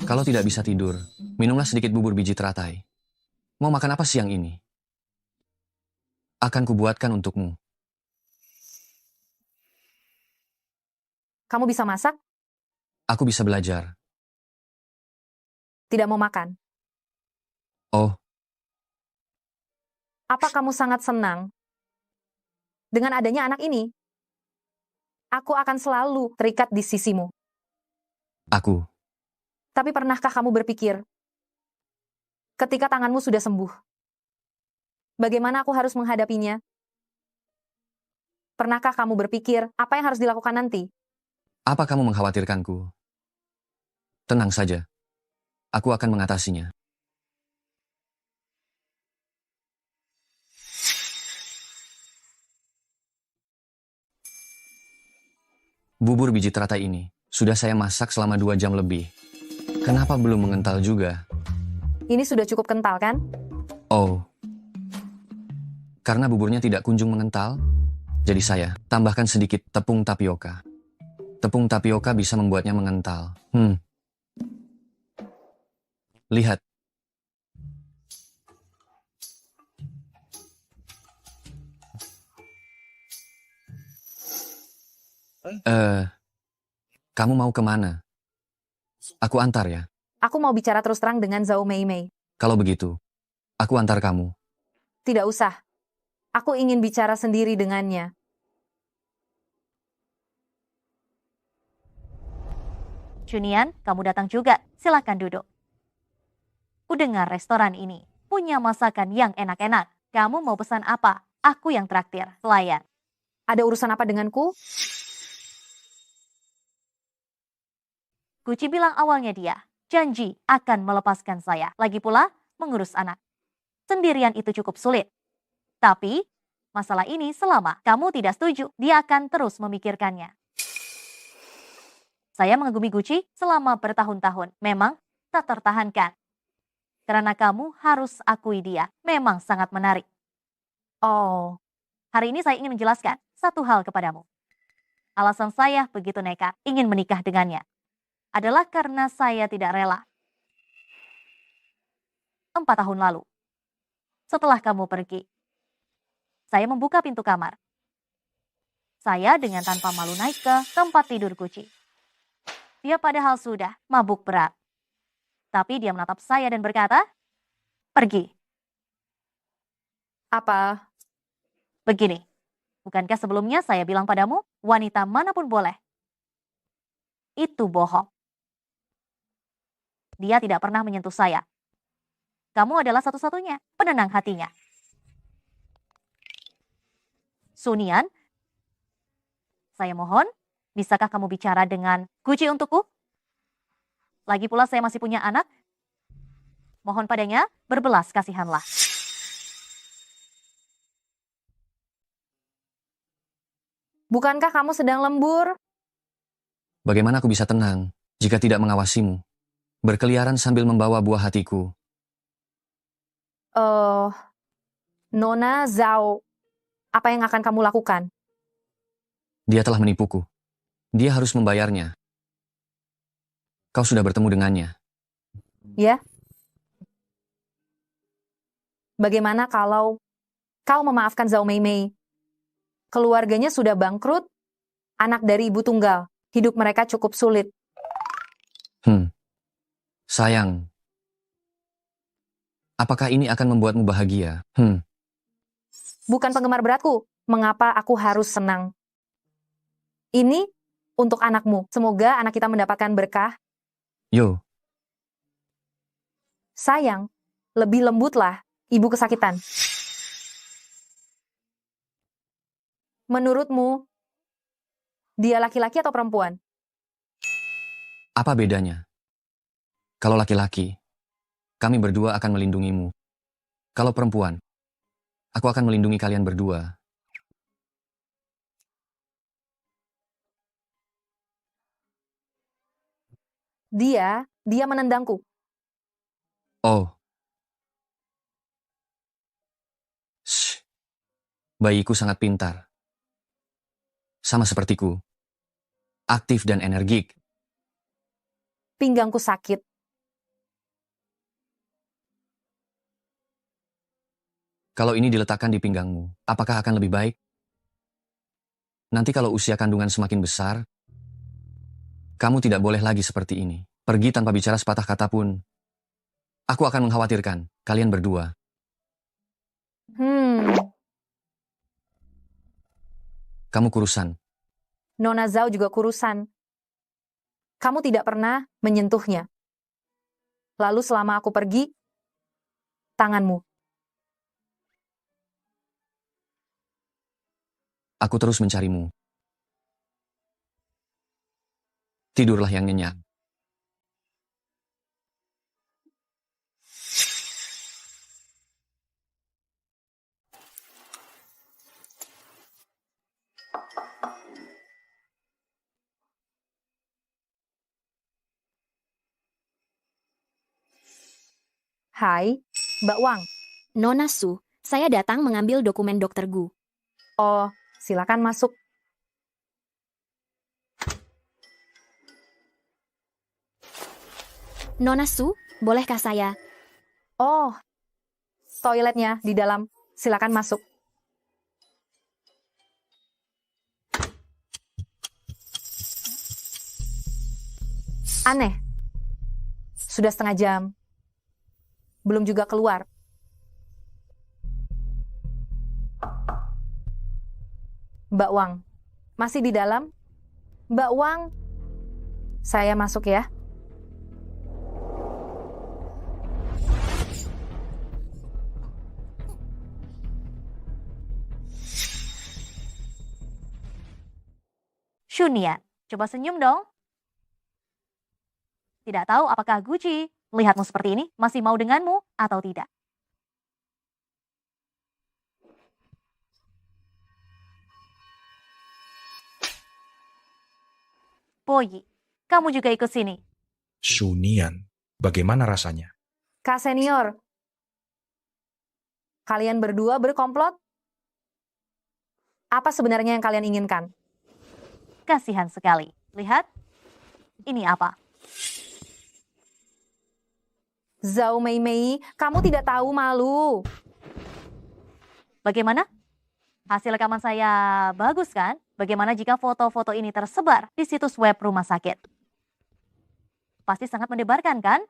Kalau tidak bisa tidur, minumlah sedikit bubur biji teratai. Mau makan apa siang ini? Akan kubuatkan untukmu. Kamu bisa masak? Aku bisa belajar. Tidak mau makan? Oh, Apa kamu sangat senang dengan adanya anak ini? Aku akan selalu terikat di sisimu. aku. Tapi pernahkah kamu berpikir, ketika tanganmu sudah sembuh, bagaimana aku harus menghadapinya? Pernahkah kamu berpikir apa yang harus dilakukan nanti? Apa kamu mengkhawatirkanku? Tenang saja. Aku akan mengatasinya. Bubur biji teratai ini sudah saya masak selama 2 jam lebih. Kenapa belum mengental juga? Ini sudah cukup kental, kan? Oh, karena buburnya tidak kunjung mengental, jadi saya tambahkan sedikit tepung tapioka. Tepung tapioka bisa membuatnya mengental. Lihat. Kamu mau kemana? Aku antar ya. Aku mau bicara terus terang dengan Zhao Mei Mei. Kalau begitu, aku antar kamu. Tidak usah. Aku ingin bicara sendiri dengannya. Junian, kamu datang juga. Silakan duduk. Kudengar restoran ini punya masakan yang enak-enak. Kamu mau pesan apa? Aku yang traktir. Pelayan. Ada urusan apa denganku? Guci bilang awalnya dia janji akan melepaskan saya. Lagi pula mengurus anak. Sendirian itu cukup sulit. Tapi masalah ini selama kamu tidak setuju, dia akan terus memikirkannya. Saya mengagumi Guci selama bertahun-tahun. Memang tak tertahankan. Karena kamu harus akui dia memang sangat menarik. Oh, hari ini saya ingin menjelaskan satu hal kepadamu. Alasan saya begitu nekat ingin menikah dengannya adalah karena saya tidak rela. 4 tahun lalu, setelah kamu pergi, saya membuka pintu kamar. Saya dengan tanpa malu naik ke tempat tidur Guci. Dia padahal sudah mabuk berat. Tapi dia menatap saya dan berkata, pergi. Apa? Begini, bukankah sebelumnya saya bilang padamu, wanita manapun boleh? Itu bohong. Dia tidak pernah menyentuh saya. Kamu adalah satu-satunya penenang hatinya. Sunian, saya mohon, bisakah kamu bicara dengan Guci untukku? Lagi pula saya masih punya anak. Mohon padanya, berbelas kasihanlah. Bukankah kamu sedang lembur? Bagaimana aku bisa tenang jika tidak mengawasimu? Berkeliaran sambil membawa buah hatiku. Nona Zhao, apa yang akan kamu lakukan? Dia telah menipuku. Dia harus membayarnya. Kau sudah bertemu dengannya. Ya? Bagaimana kalau kau memaafkan Zhao Mei Mei? Keluarganya sudah bangkrut, anak dari ibu tunggal. Hidup mereka cukup sulit. Sayang. Apakah ini akan membuatmu bahagia? Bukan penggemar beratku. Mengapa aku harus senang? Ini untuk anakmu. Semoga anak kita mendapatkan berkah. Yo. Sayang, lebih lembutlah. Ibu kesakitan. Menurutmu, dia laki-laki atau perempuan? Apa bedanya? Kalau laki-laki, kami berdua akan melindungimu. Kalau perempuan, aku akan melindungi kalian berdua. Dia menendangku. Oh. Shh. Bayiku sangat pintar. Sama sepertiku. Aktif dan energik. Pinggangku sakit. Kalau ini diletakkan di pinggangmu, apakah akan lebih baik? Nanti kalau usia kandungan semakin besar, kamu tidak boleh lagi seperti ini. Pergi tanpa bicara sepatah kata pun. Aku akan mengkhawatirkan kalian berdua. Kamu kurusan. Nona Zhao juga kurusan. Kamu tidak pernah menyentuhnya. Lalu selama aku pergi, tanganmu. Aku terus mencarimu. Tidurlah yang nyenyak. Hai, Mbak Wang. Nona Su, saya datang mengambil dokumen Dokter Gu. Oh, silakan masuk. Nona Su, bolehkah saya? Oh, toiletnya di dalam. Silakan masuk. Aneh. Sudah setengah jam. Belum juga keluar. Mbak Wang, masih di dalam? Mbak Wang, saya masuk ya. Shunian, coba senyum dong. Tidak tahu apakah Gucci melihatmu seperti ini masih mau denganmu atau tidak. Boyi, kamu juga ikut sini. Shunian, bagaimana rasanya? Kak Senior, kalian berdua berkomplot? Apa sebenarnya yang kalian inginkan? Kasihan sekali. Lihat, ini apa? Zhao Meimei, kamu tidak tahu malu. Bagaimana? Hasil rekaman saya bagus kan? Bagaimana jika foto-foto ini tersebar di situs web rumah sakit? Pasti sangat mendebarkan kan?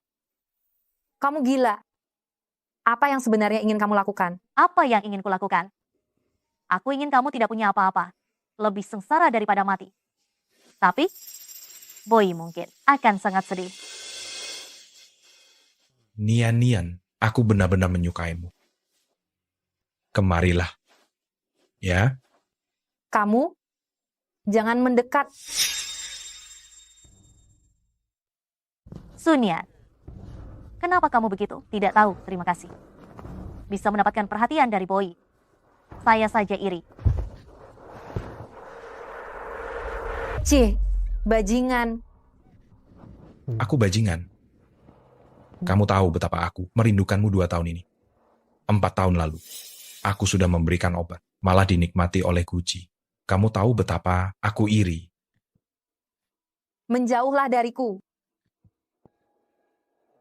Kamu gila. Apa yang sebenarnya ingin kamu lakukan? Apa yang ingin kulakukan? Aku ingin kamu tidak punya apa-apa. Lebih sengsara daripada mati. Tapi, Boy mungkin akan sangat sedih. Nian, aku benar-benar menyukaimu. Kemarilah. Ya? Kamu jangan mendekat. Sunian, kenapa kamu begitu? Tidak tahu, terima kasih. Bisa mendapatkan perhatian dari Boy. Saya saja iri. Cih, bajingan. Aku bajingan. Kamu tahu betapa aku merindukanmu 2 tahun ini. 4 tahun lalu, aku sudah memberikan obat, malah dinikmati oleh Gucci. Kamu tahu betapa aku iri. Menjauhlah dariku.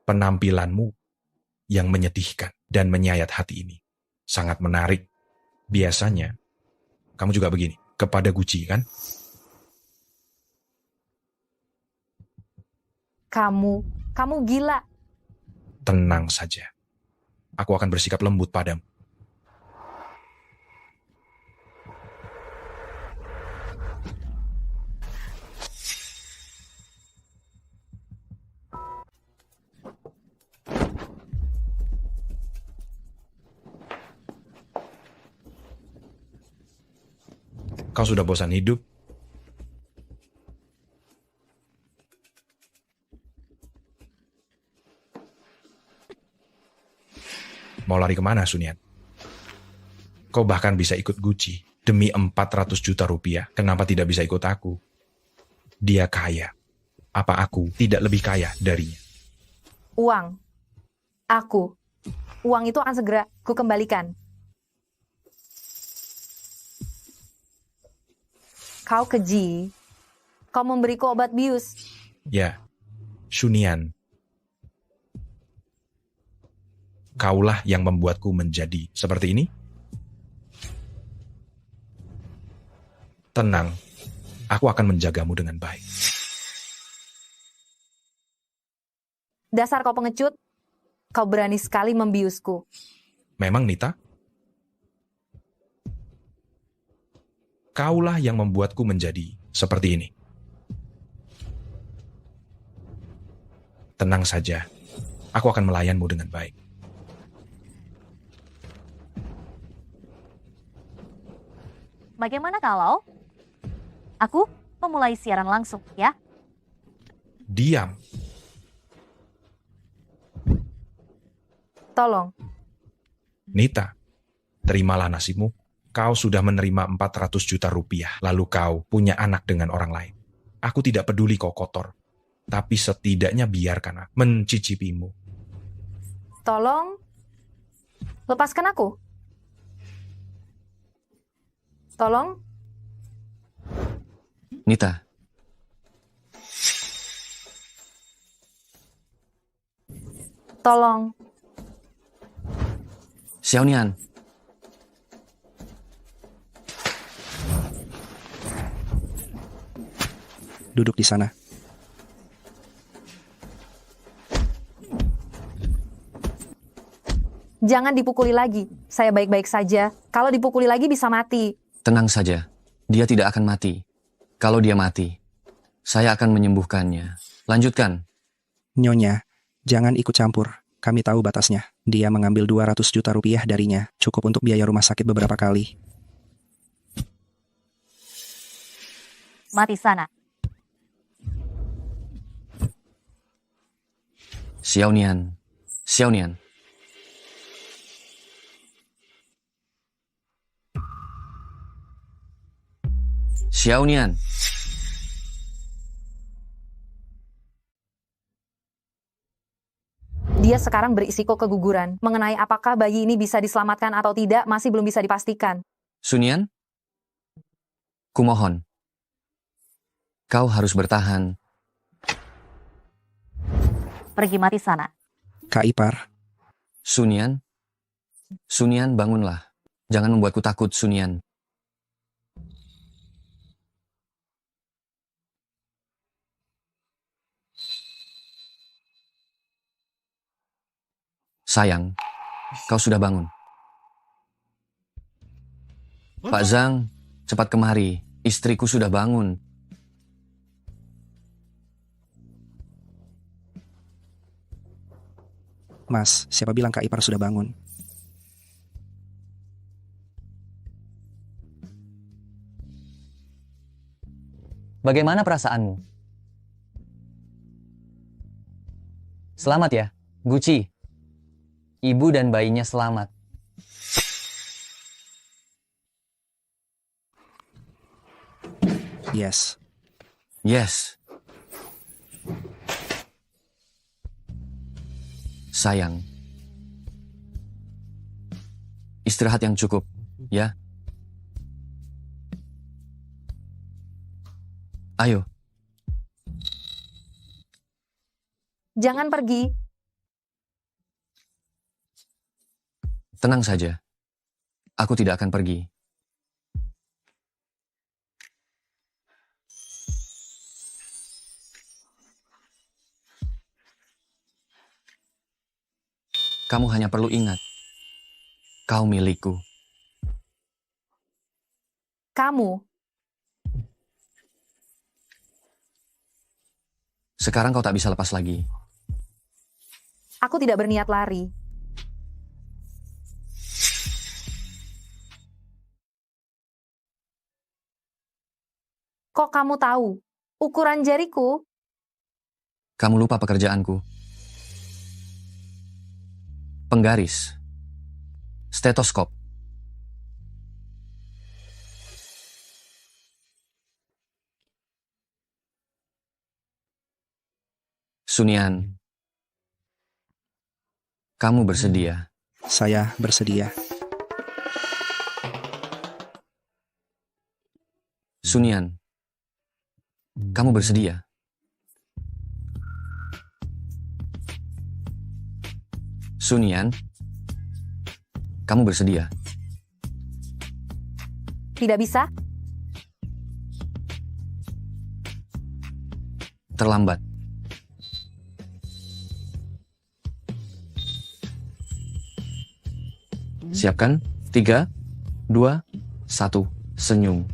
Penampilanmu yang menyedihkan dan menyayat hati ini sangat menarik. Biasanya, kamu juga begini, kepada Gucci kan? Kamu gila. Tenang saja. Aku akan bersikap lembut padamu. Kau sudah bosan hidup? Mau lari kemana, Sunian? Kau bahkan bisa ikut Gucci demi 400 juta rupiah. Kenapa tidak bisa ikut aku? Dia kaya. Apa aku tidak lebih kaya darinya? Uang. Uang itu akan segera kukembalikan. Kau keji. Kau memberiku obat bius. Ya, Shunian. Kaulah yang membuatku menjadi seperti ini. Tenang, aku akan menjagamu dengan baik. Dasar kau pengecut, kau berani sekali membiusku. Memang, Nita? Kaulah yang membuatku menjadi seperti ini. Tenang saja, aku akan melayanmu dengan baik. Bagaimana kalau aku memulai siaran langsung, ya? Diam. Tolong. Nita, terimalah nasibmu. Kau sudah menerima 400 juta rupiah, lalu kau punya anak dengan orang lain. Aku tidak peduli kau kotor, tapi setidaknya biarkan aku mencicipimu. Tolong. Lepaskan aku. Tolong. Nita, Tolong. Xiaonian, Duduk di sana. Jangan dipukuli lagi. Saya baik-baik saja. Kalau dipukuli lagi bisa mati. tenang saja. Dia tidak akan mati. Kalau dia mati, saya akan menyembuhkannya. Lanjutkan. Nyonya, jangan ikut campur. Kami tahu batasnya. Dia mengambil 200 juta rupiah darinya. Cukup untuk biaya rumah sakit beberapa kali. Mati sana. Xiaonian. Xiaonian. Xiaonian. Dia sekarang berisiko keguguran. Mengenai apakah bayi ini bisa diselamatkan atau tidak masih belum bisa dipastikan. Sunian? Kumohon. Kau harus bertahan. Pergi mati sana. Kak Ipar. Sunian? Sunian, bangunlah. Jangan membuatku takut, Sunian. Sayang, kau sudah bangun. Pak Zhang, cepat kemari. Istriku sudah bangun. Mas, siapa bilang Kak Ipar sudah bangun? Bagaimana perasaanmu? Selamat ya, Guci. Ibu dan bayinya selamat. Yes. Yes. Sayang. Istirahat yang cukup, ya. Ayo. Jangan pergi. Tenang saja. Aku tidak akan pergi. Kamu hanya perlu ingat, kau milikku. Kamu. Sekarang kau tak bisa lepas lagi. Aku tidak berniat lari. Kok kamu tahu? Ukuran jariku? Kamu lupa pekerjaanku. Penggaris. Stetoskop. Sunian. Kamu bersedia? Saya bersedia. Sunian. Kamu bersedia? Sunian. Kamu bersedia? Tidak bisa? terlambat. Siapkan, 3, 2, 1, senyum.